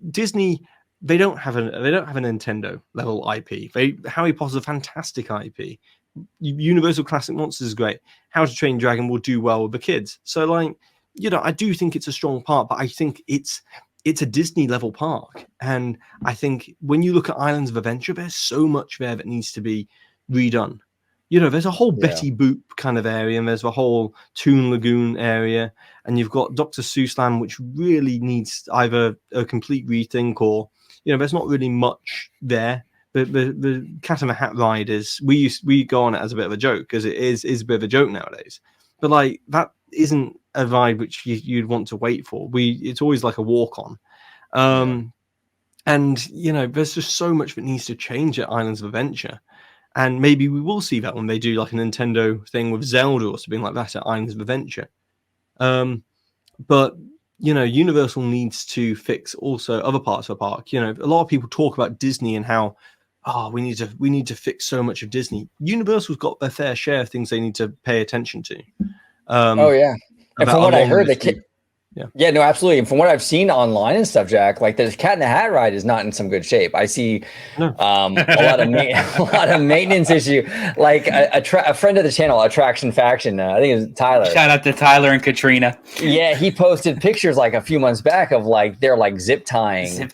Disney. They don't have a Nintendo level IP. Harry Potter's a fantastic IP. Universal Classic Monsters is great. How to Train Your Dragon will do well with the kids. So, I do think it's a strong park, but I think it's a Disney level park. And I think when you look at Islands of Adventure, there's so much there that needs to be redone. There's a whole Betty Boop kind of area, and there's a whole Toon Lagoon area, and you've got Dr. Seuss Land, which really needs either a complete rethink or there's not really much there. The Cat in the Hat ride is we go on it as a bit of a joke because it is a bit of a joke nowadays. But that isn't a ride which you'd want to wait for. It's always like a walk on. And there's just so much that needs to change at Islands of Adventure. And maybe we will see that when they do like a Nintendo thing with Zelda or something like that at Islands of Adventure. But Universal needs to fix also other parts of the park. A lot of people talk about Disney and how, we need to fix so much of Disney. Universal's got their fair share of things they need to pay attention to. And from what I heard, no, absolutely. And from what I've seen online and stuff, Jack, like the Cat in the Hat ride is not in some good shape. I see a lot of maintenance issue. Like a friend of the channel, Attraction Faction, I think it was Tyler. Shout out to Tyler and Katrina. Yeah, he posted pictures like a few months back of they're like zip tying.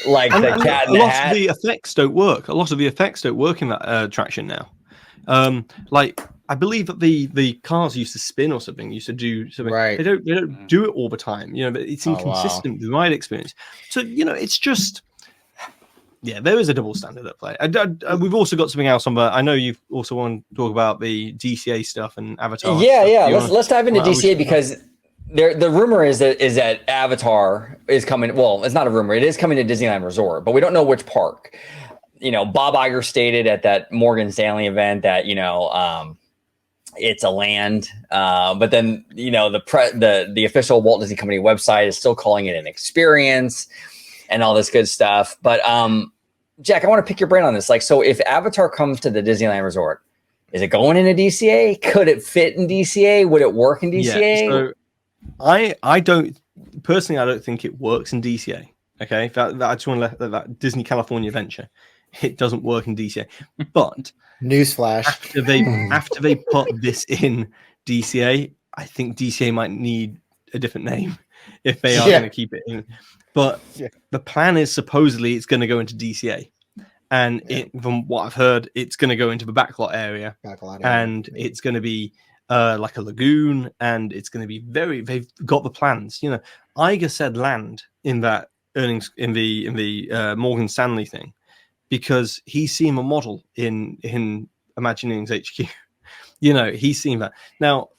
Like the Cat in the Hat. A lot of the effects don't work. A lot of the effects don't work in that attraction now. I believe that the cars used to spin or something, used to do something. Right. They don't do it all the time. But it's inconsistent with the ride experience. So it's just there is a double standard at play. We've also got something else on. But I know you also want to talk about the DCA stuff and Avatar. Yeah. Let's dive into DCA because the rumor is that Avatar is coming. Well, it's not a rumor. It is coming to Disneyland Resort, but we don't know which park. Bob Iger stated at that Morgan Stanley event that it's a land, but then the official Walt Disney Company website is still calling it an experience and all this good stuff. But Jack, I want to pick your brain on this. So if Avatar comes to the Disneyland Resort, is it going into DCA? Could it fit in DCA? Would it work in DCA? Yeah, so I don't think it works in DCA. Okay, I just want to let that Disney California Adventure, it doesn't work in DCA. But Newsflash. after they put this in DCA, I think DCA might need a different name if they are going to keep it in. But the plan is supposedly it's going to go into DCA, and from what I've heard, it's going to go into the backlot area, and it's going to be like a lagoon, and it's going to be they've got the plans. You know, Iger said land in that earnings in the Morgan Stanley thing, because he's seen a model in Imagineering's HQ. You know, he's seen that. Now,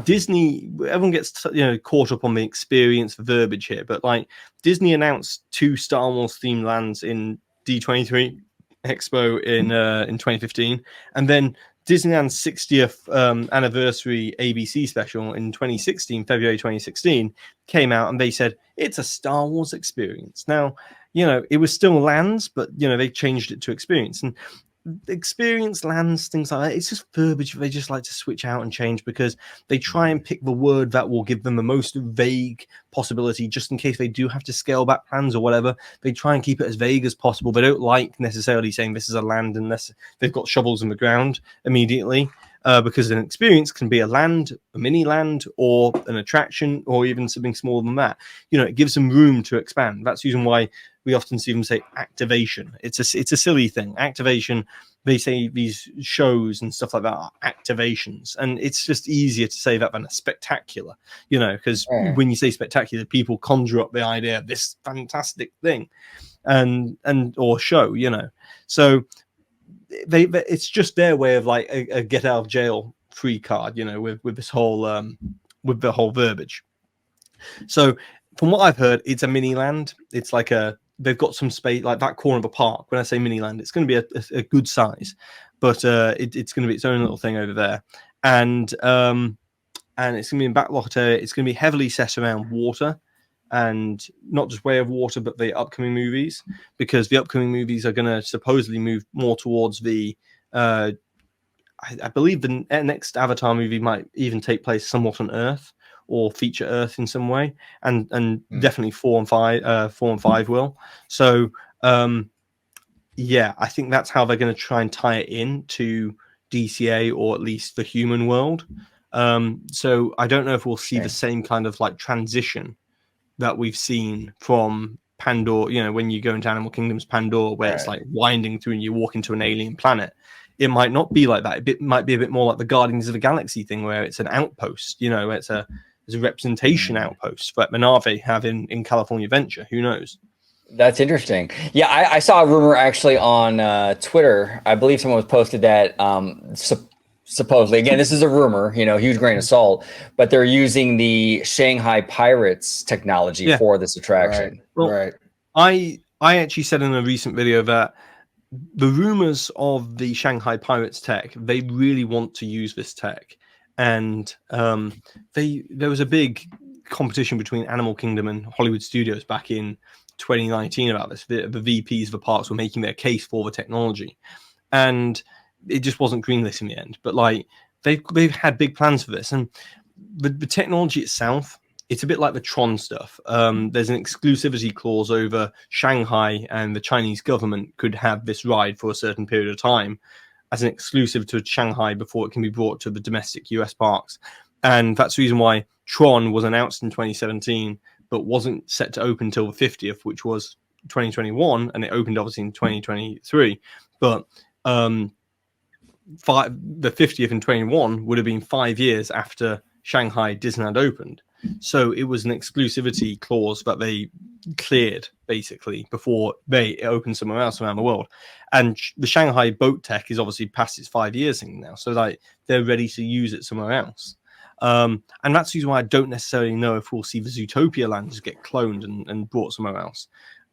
Disney, everyone gets caught up on the experience, the verbiage here, but like Disney announced 2 Star Wars themed lands in D23 Expo in 2015, and then Disneyland's 60th anniversary ABC special in 2016, February 2016, came out, and they said it's a Star Wars experience. Now, you know, it was still lands, but you know, they changed it to experience. And experience lands, things like that, it's just verbiage they just like to switch out and change, because they try and pick the word that will give them the most vague possibility, just in case they do have to scale back plans or whatever. They try and keep it as vague as possible. They don't like necessarily saying this is a land unless they've got shovels in the ground immediately, because an experience can be a land, a mini land, or an attraction, or even something smaller than that. You know, it gives them room to expand. That's the reason why we often see them say activation. It's a silly thing. Activation, they say these shows and stuff like that are activations. And it's just easier to say that than a spectacular, you know, because when you say spectacular, people conjure up the idea of this fantastic thing and or show, you know. So they it's just their way of like a get out of jail free card, you know, with this whole with the whole verbiage. So from what I've heard, it's a mini land. It's like they've got some space, like that corner of a park. When I say mini land, it's going to be a good size, but it's going to be its own little thing over there, and it's going to be in backlot area. It's going to be heavily set around water, and not just Way of Water, but the upcoming movies, because the upcoming movies are going to supposedly move more towards the. I believe the next Avatar movie might even take place somewhat on Earth, or feature Earth in some way, and definitely 4 and 5 will. So I think that's how they're going to try and tie it in to DCA, or at least the human world. So I don't know if we'll see the same kind of like transition that we've seen from Pandora. You know, when you go into Animal Kingdom's Pandora, where it's like winding through and you walk into an alien planet. It might not be like that. It might be a bit more like the Guardians of the Galaxy thing, where it's an outpost. You know, it's a representation outpost that Manave have in California Adventure. Who knows? That's interesting. Yeah, I saw a rumor actually on Twitter. I believe someone was posted that supposedly, again, this is a rumor, you know, huge grain of salt, but they're using the Shanghai Pirates technology for this attraction. I actually said in a recent video that the rumors of the Shanghai Pirates tech, they really want to use this tech. And there was a big competition between Animal Kingdom and Hollywood Studios back in 2019 about this. The VPs of the parks were making their case for the technology, and it just wasn't greenlit in the end. But like they've had big plans for this, and the technology itself, it's a bit like the Tron stuff. There's an exclusivity clause over Shanghai, and the Chinese government could have this ride for a certain period of time as an exclusive to Shanghai before it can be brought to the domestic US parks. And that's the reason why Tron was announced in 2017, but wasn't set to open until the 50th, which was 2021, and it opened obviously in 2023. But the 50th in 21 would have been 5 years after Shanghai Disneyland opened. So it was an exclusivity clause that they cleared basically before they opened somewhere else around the world. And the Shanghai boat tech is obviously past its 5 years thing now, so like they're ready to use it somewhere else. And that's the reason why I don't necessarily know if we'll see the Zootopia land just get cloned and brought somewhere else.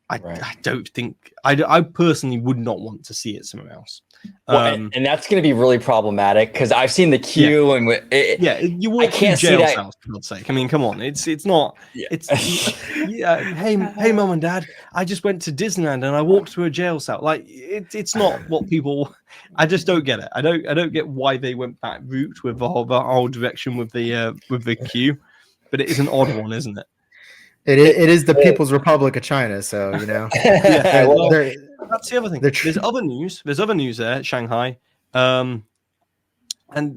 I don't think I personally would not want to see it somewhere else. Well, and that's going to be really problematic, because I've seen the queue and you walk through jail cells, for God's sake. I mean, come on, it's not. It's hey, mom and dad, I just went to Disneyland and I walked through a jail cell. Like it's not what people. I just don't get it. I don't get why they went that route with the whole direction with the queue, but it is an odd one, isn't it? It is the People's Republic of China, so you know. Yeah, Well, that's the other thing. There's other news. There's other news there at Shanghai. And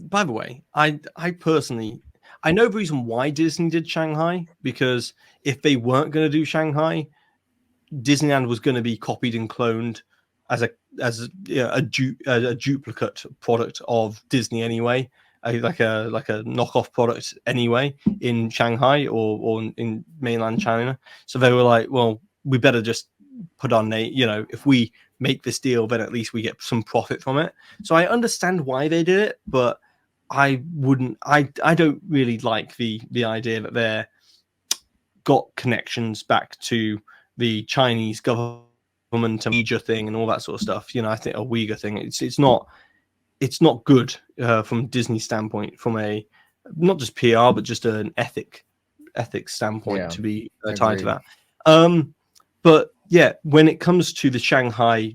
by the way, I personally, I know the reason why Disney did Shanghai, because if they weren't going to do Shanghai, Disneyland was going to be copied and cloned as a duplicate product of Disney anyway, like a knockoff product anyway in Shanghai or in mainland China. So they were like, well, we better just put on if we make this deal, then at least we get some profit from it. So I understand why they did it, but I don't really like the idea that they're got connections back to the Chinese government, a Uyghur thing and all that sort of stuff. I think a Uyghur thing, it's not good from Disney standpoint, from a not just PR but just an ethics standpoint to be tied to that. But yeah, when it comes to the Shanghai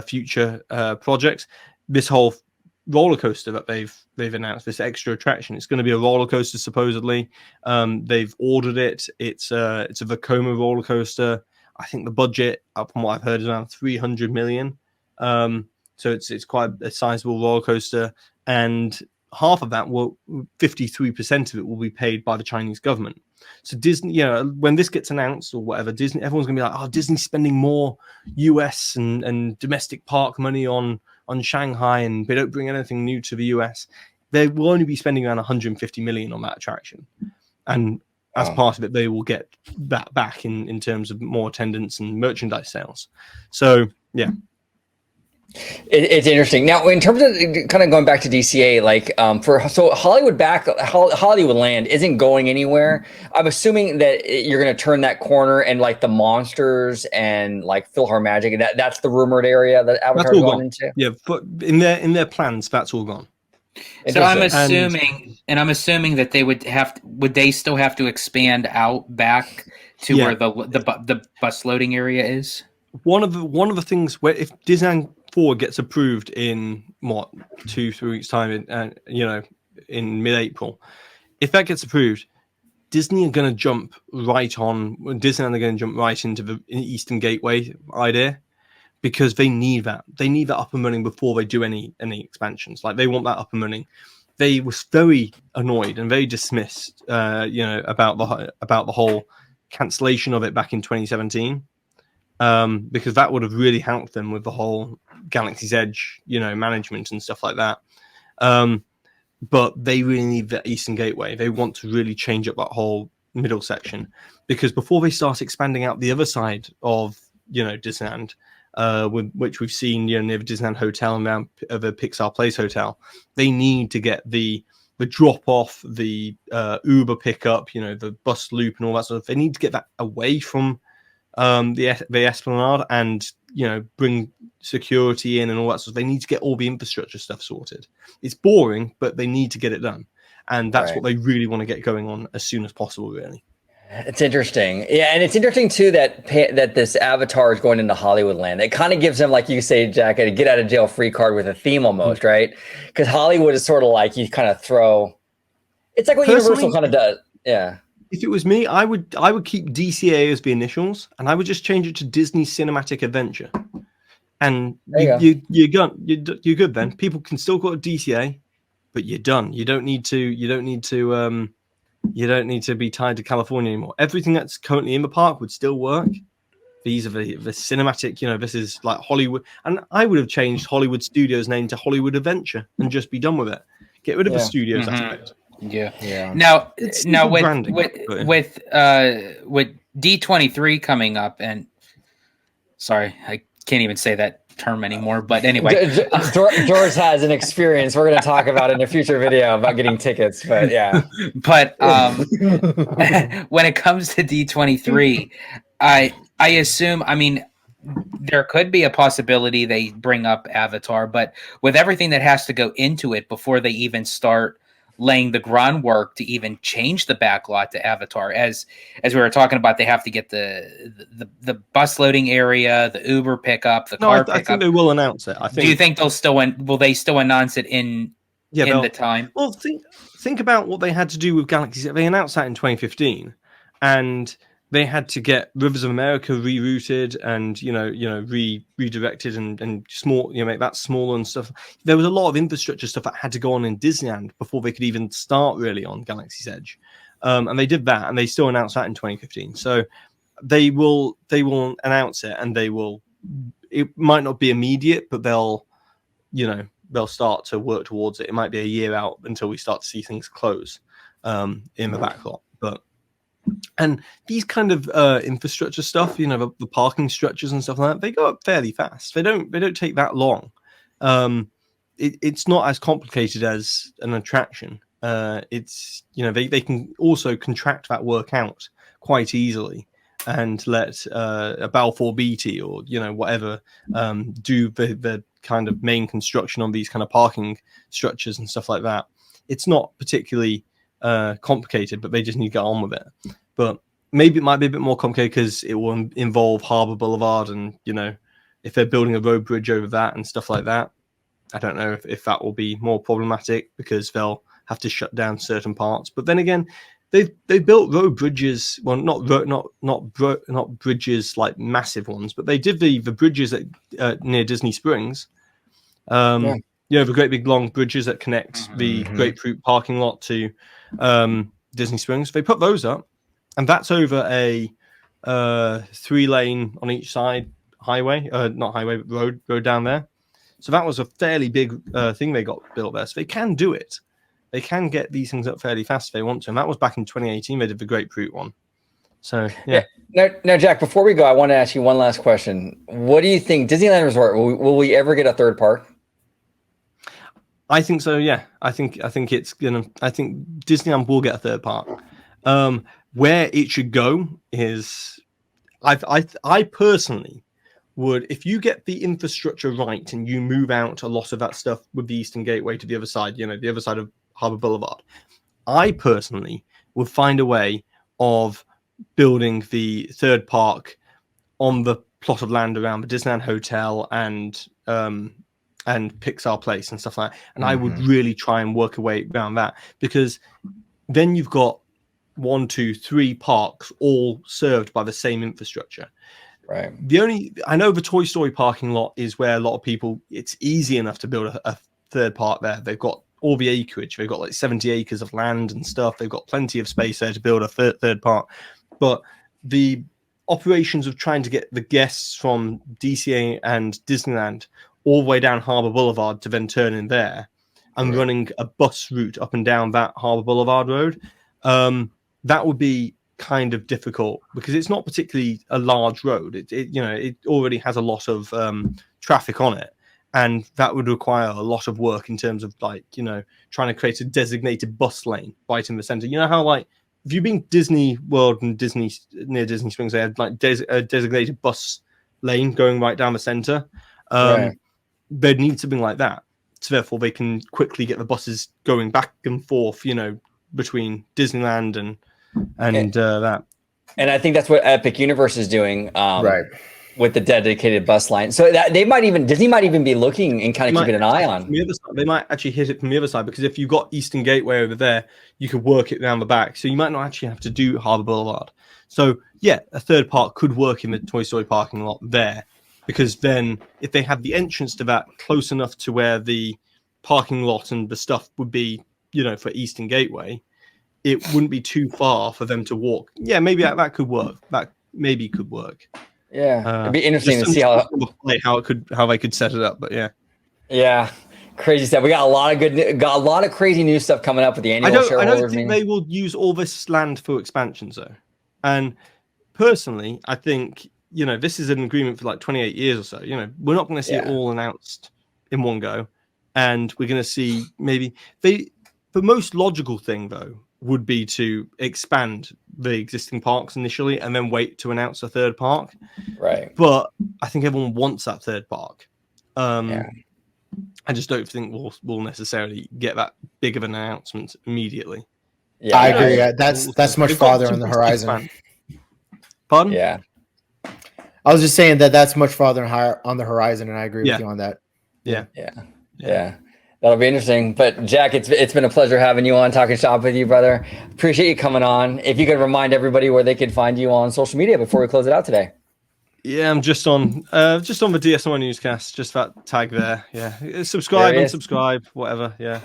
future projects, this whole roller coaster that they've announced, this extra attraction, it's going to be a roller coaster supposedly. They've ordered it. It's a Vekoma roller coaster. I think the budget, from what I've heard, is around 300 million. So it's quite a sizable roller coaster, and half of that 53% of it will be paid by the Chinese government. So Disney, when this gets announced or whatever, everyone's gonna be like, oh, Disney's spending more US and domestic park money on Shanghai, and they don't bring anything new to the US. They will only be spending around 150 million on that attraction, and as part of it, they will get that back in terms of more attendance and merchandise sales. So yeah. It's interesting. Now, in terms of kind of going back to DCA, Hollywood Land isn't going anywhere. I'm assuming that you're going to turn that corner and like the monsters and like PhilharMagic, and that's the rumored area that Avatar's going into. Yeah, but in their plans, that's all gone. So I'm assuming that they would they still have to expand out back to where the bus loading area is? One of the things where if Disneyland 4 gets approved in 2-3 weeks time, in mid-April, if that gets approved, Disneyland are going to jump right into the Eastern Gateway idea, because they need that up and running before they do any expansions. Like, they want that up and running. They was very annoyed and very dismissed, about the whole cancellation of it back in 2017. Because that would have really helped them with the whole Galaxy's Edge, management and stuff like that. But they really need the Eastern Gateway. They want to really change up that whole middle section, because before they start expanding out the other side of, Disneyland, which we've seen, near the Disneyland Hotel and around the Pixar Place Hotel, they need to get the drop off, the Uber pickup, the bus loop and all that sort of. They need to get that away from the Esplanade, and bring security in and all that stuff. They need to get all the infrastructure stuff sorted. It's boring, but they need to get it done, and that's what they really want to get going on as soon as possible, really. It's interesting. Yeah, and it's interesting too that this Avatar is going into Hollywood Land. It kind of gives them, like you say, Jack, a get out of jail free card with a theme almost, right? Because Hollywood is sort of like, you kind of throw, it's like what Universal kind of does. Yeah. If it was me, I would keep DCA as the initials, and I would just change it to Disney Cinematic Adventure. And you're good then. People can still call it DCA, but you're done. You don't need to be tied to California anymore. Everything that's currently in the park would still work. These are the cinematic, this is like Hollywood. And I would have changed Hollywood Studios' name to Hollywood Adventure and just be done with it. Get rid of the studios aspect. Yeah. Now with D23 coming up, and sorry, I can't even say that term anymore. But anyway, George has an experience we're going to talk about in a future video about getting tickets. But yeah, but when it comes to D23, I assume, there could be a possibility they bring up Avatar, but with everything that has to go into it before they even start laying the groundwork to even change the backlot to Avatar, as we were talking about, they have to get the bus loading area, the Uber pickup, the car pickup. I think they will announce it. Do you think will they still announce it in the time? Well, think about what they had to do with Galaxy. They announced that in 2015, and they had to get Rivers of America rerouted and redirected and small, make that smaller and stuff. There was a lot of infrastructure stuff that had to go on in Disneyland before they could even start really on Galaxy's Edge, and they did that, and they still announced that in 2015. So they will announce it, and it might not be immediate, but they'll start to work towards it. It might be a year out until we start to see things close in the backlot, and these kind of infrastructure stuff, the parking structures and stuff like that, they go up fairly fast. They don't take that long. It's not as complicated as an attraction. It's they can also contract that work out quite easily and let a Balfour Beatty or whatever do the kind of main construction on these kind of parking structures and stuff like that. It's not particularly complicated, but they just need to get on with it. But maybe it might be a bit more complicated because it will involve Harbour Boulevard, and if they're building a road bridge over that and stuff like that, I don't know if that will be more problematic because they'll have to shut down certain parts. But then again, they built road bridges. Well, not bridges like massive ones, but they did the bridges near Disney Springs. The great big long bridges that connect the Grapefruit parking lot to Disney Springs. They put those up, and that's over a 3-lane on each side highway, not highway, but road down there. So that was a fairly big thing they got built there. So they can do it. They can get these things up fairly fast if they want to. And that was back in 2018. They did the Grapefruit one. So, yeah. Now, Jack, before we go, I want to ask you one last question. What do you think? Disneyland Resort, will we ever get a third park? I think so, yeah. I think Disneyland will get a third park. Where it should go is, I personally would, if you get the infrastructure right and you move out a lot of that stuff with the Eastern Gateway to the other side, the other side of Harbour Boulevard, I personally would find a way of building the third park on the plot of land around the Disneyland Hotel and Pixar Place and stuff like that. And I would really try and work a way around that, because then you've got 1, 2, 3 parks all served by the same infrastructure. Right. I know the Toy Story parking lot is where a lot of people, it's easy enough to build a third park there. They've got all the acreage. They've got like 70 acres of land and stuff. They've got plenty of space there to build a third park. But the operations of trying to get the guests from DCA and Disneyland all the way down Harbour Boulevard to then turn in there and running a bus route up and down that Harbour Boulevard road, that would be kind of difficult because it's not particularly a large road. It already has a lot of traffic on it, and that would require a lot of work in terms of trying to create a designated bus lane right in the center. You know how if you've been Disney World and near Disney Springs, they had a designated bus lane going right down the center. They'd need something like that, so therefore they can quickly get the buses going back and forth, between Disneyland and that. And I think that's what Epic Universe is doing, right, with the dedicated bus line. So that Disney might even be looking and kind of keeping an eye on. The other side, they might actually hit it from the other side, because if you've got Eastern Gateway over there, you could work it around the back. So you might not actually have to do Harbour Boulevard. So yeah, a third park could work in the Toy Story parking lot there, because then if they had the entrance to that close enough to where the parking lot and the stuff would be, for Eastern Gateway, it wouldn't be too far for them to walk. Yeah, maybe that could work. That maybe could work. Yeah, it'd be interesting to see how they could set it up. But yeah, crazy stuff. We got a lot of crazy new stuff coming up with the annual shareholders meeting. I don't think they will use all this land for expansions though. And personally, I think this is an agreement for like 28 years or so. We're not going to see it all announced in one go, and we're going to see maybe the most logical thing though would be to expand the existing parks initially and then wait to announce a third park. Right. But I think everyone wants that third park. I just don't think we'll necessarily get that big of an announcement immediately. Yeah, I agree. That's much farther on the horizon. Pardon? Yeah. I was just saying that's much farther on the horizon, and I agree with you on that. Yeah. Yeah. That'll be interesting. But Jack, it's been a pleasure having you on, talking shop with you, brother. Appreciate you coming on. If you could remind everybody where they could find you on social media before we close it out today. Yeah, I'm just on the DSNY Newscast, just that tag there. Yeah, subscribe, unsubscribe, whatever. Yeah.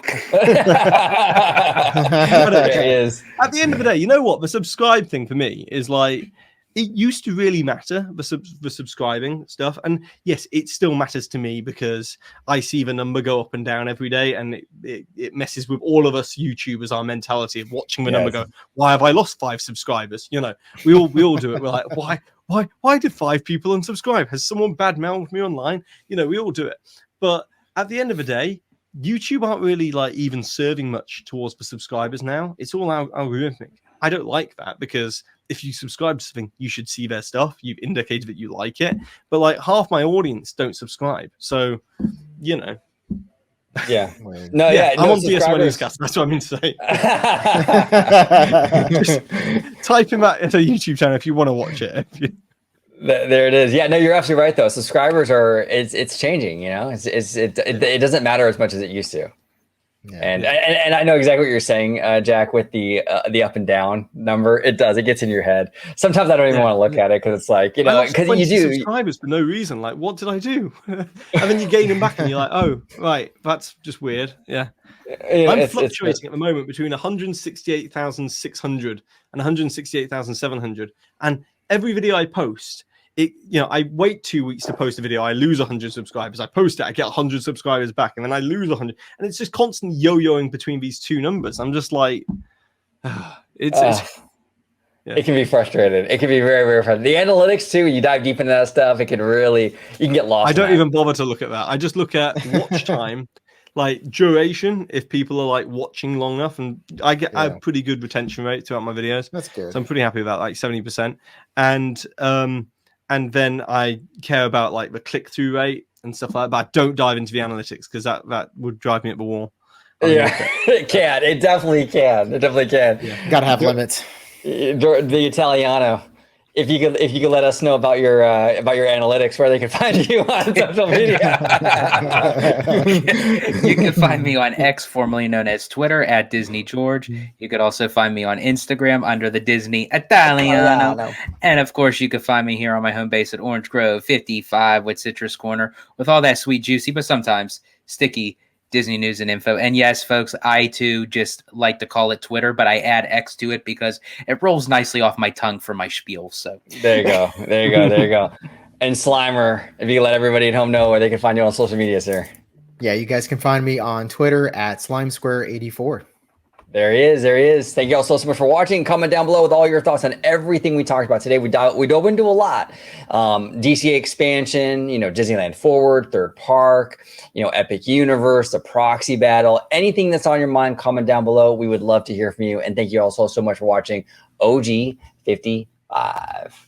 There he is. At the end of the day, you know what? The subscribe thing for me is like, it used to really matter, the subscribing stuff. And yes, it still matters to me because I see the number go up and down every day, and it messes with all of us YouTubers, our mentality of watching the number go, why have I lost 5 subscribers? You know, we all do it. We're like, why did 5 people unsubscribe? Has someone badmouthed me online? You know, we all do it. But at the end of the day, YouTube aren't really like even serving much towards the subscribers now. It's all algorithmic. I don't like that, because if you subscribe to something, you should see their stuff. You've indicated that you like it. But like half my audience don't subscribe. So, you know. Yeah. I'm on DSNY Newscast. That's what I mean to say. Just type in that into a YouTube channel if you want to watch it. There it is. Yeah, no, you're absolutely right though. Subscribers it's changing, you know. It doesn't matter as much as it used to. Yeah, and I know exactly what you're saying, Jack, with the up and down number. It gets in your head. Sometimes I don't even want to look at it, because it's like, you know, because you do subscribers for no reason. Like, what did I do? And then you gain them back, and you're like, oh, right, that's just weird. Yeah, I'm fluctuating at the moment between 168,600 and 168,700, and every video I post, I wait 2 weeks to post a video. I lose 100 subscribers. I post it. I get 100 subscribers back, and then I lose 100. And it's just constantly yo-yoing between these two numbers. I'm just like, it can be frustrating. It can be very, very frustrating. The analytics too. You dive deep into that stuff. It can really, you can get lost. I don't even bother to look at that. I just look at watch time, like duration. If people are like watching long enough, and I have a pretty good retention rate throughout my videos. That's good. So I'm pretty happy with that, like 70%. And then I care about like the click-through rate and stuff like that. But I don't dive into the analytics, because that would drive me up the wall. It can. It definitely can. It definitely can. Yeah. Gotta have limits. The Italiano. If you could let us know about your analytics, where they can find you on social media. You can find me on X, formerly known as Twitter, at Disney George. You could also find me on Instagram under the Disney Italiano. And of course, you can find me here on my home base at Orange Grove 55 with Citrus Corner, with all that sweet, juicy, but sometimes sticky Disney news and info. And yes, folks, I too just like to call it Twitter, but I add X to it because it rolls nicely off my tongue for my spiel. So there you go. And Slimer, if you can let everybody at home know where they can find you on social media, sir. Yeah, you guys can find me on Twitter at SlimeSquare84. There he is. Thank you all so much for watching. Comment down below with all your thoughts on everything we talked about today. We dove into a lot. DCA expansion, Disneyland Forward, Third Park, Epic Universe, the Proxy battle, anything that's on your mind, comment down below. We would love to hear from you. And thank you all so much for watching OG 55.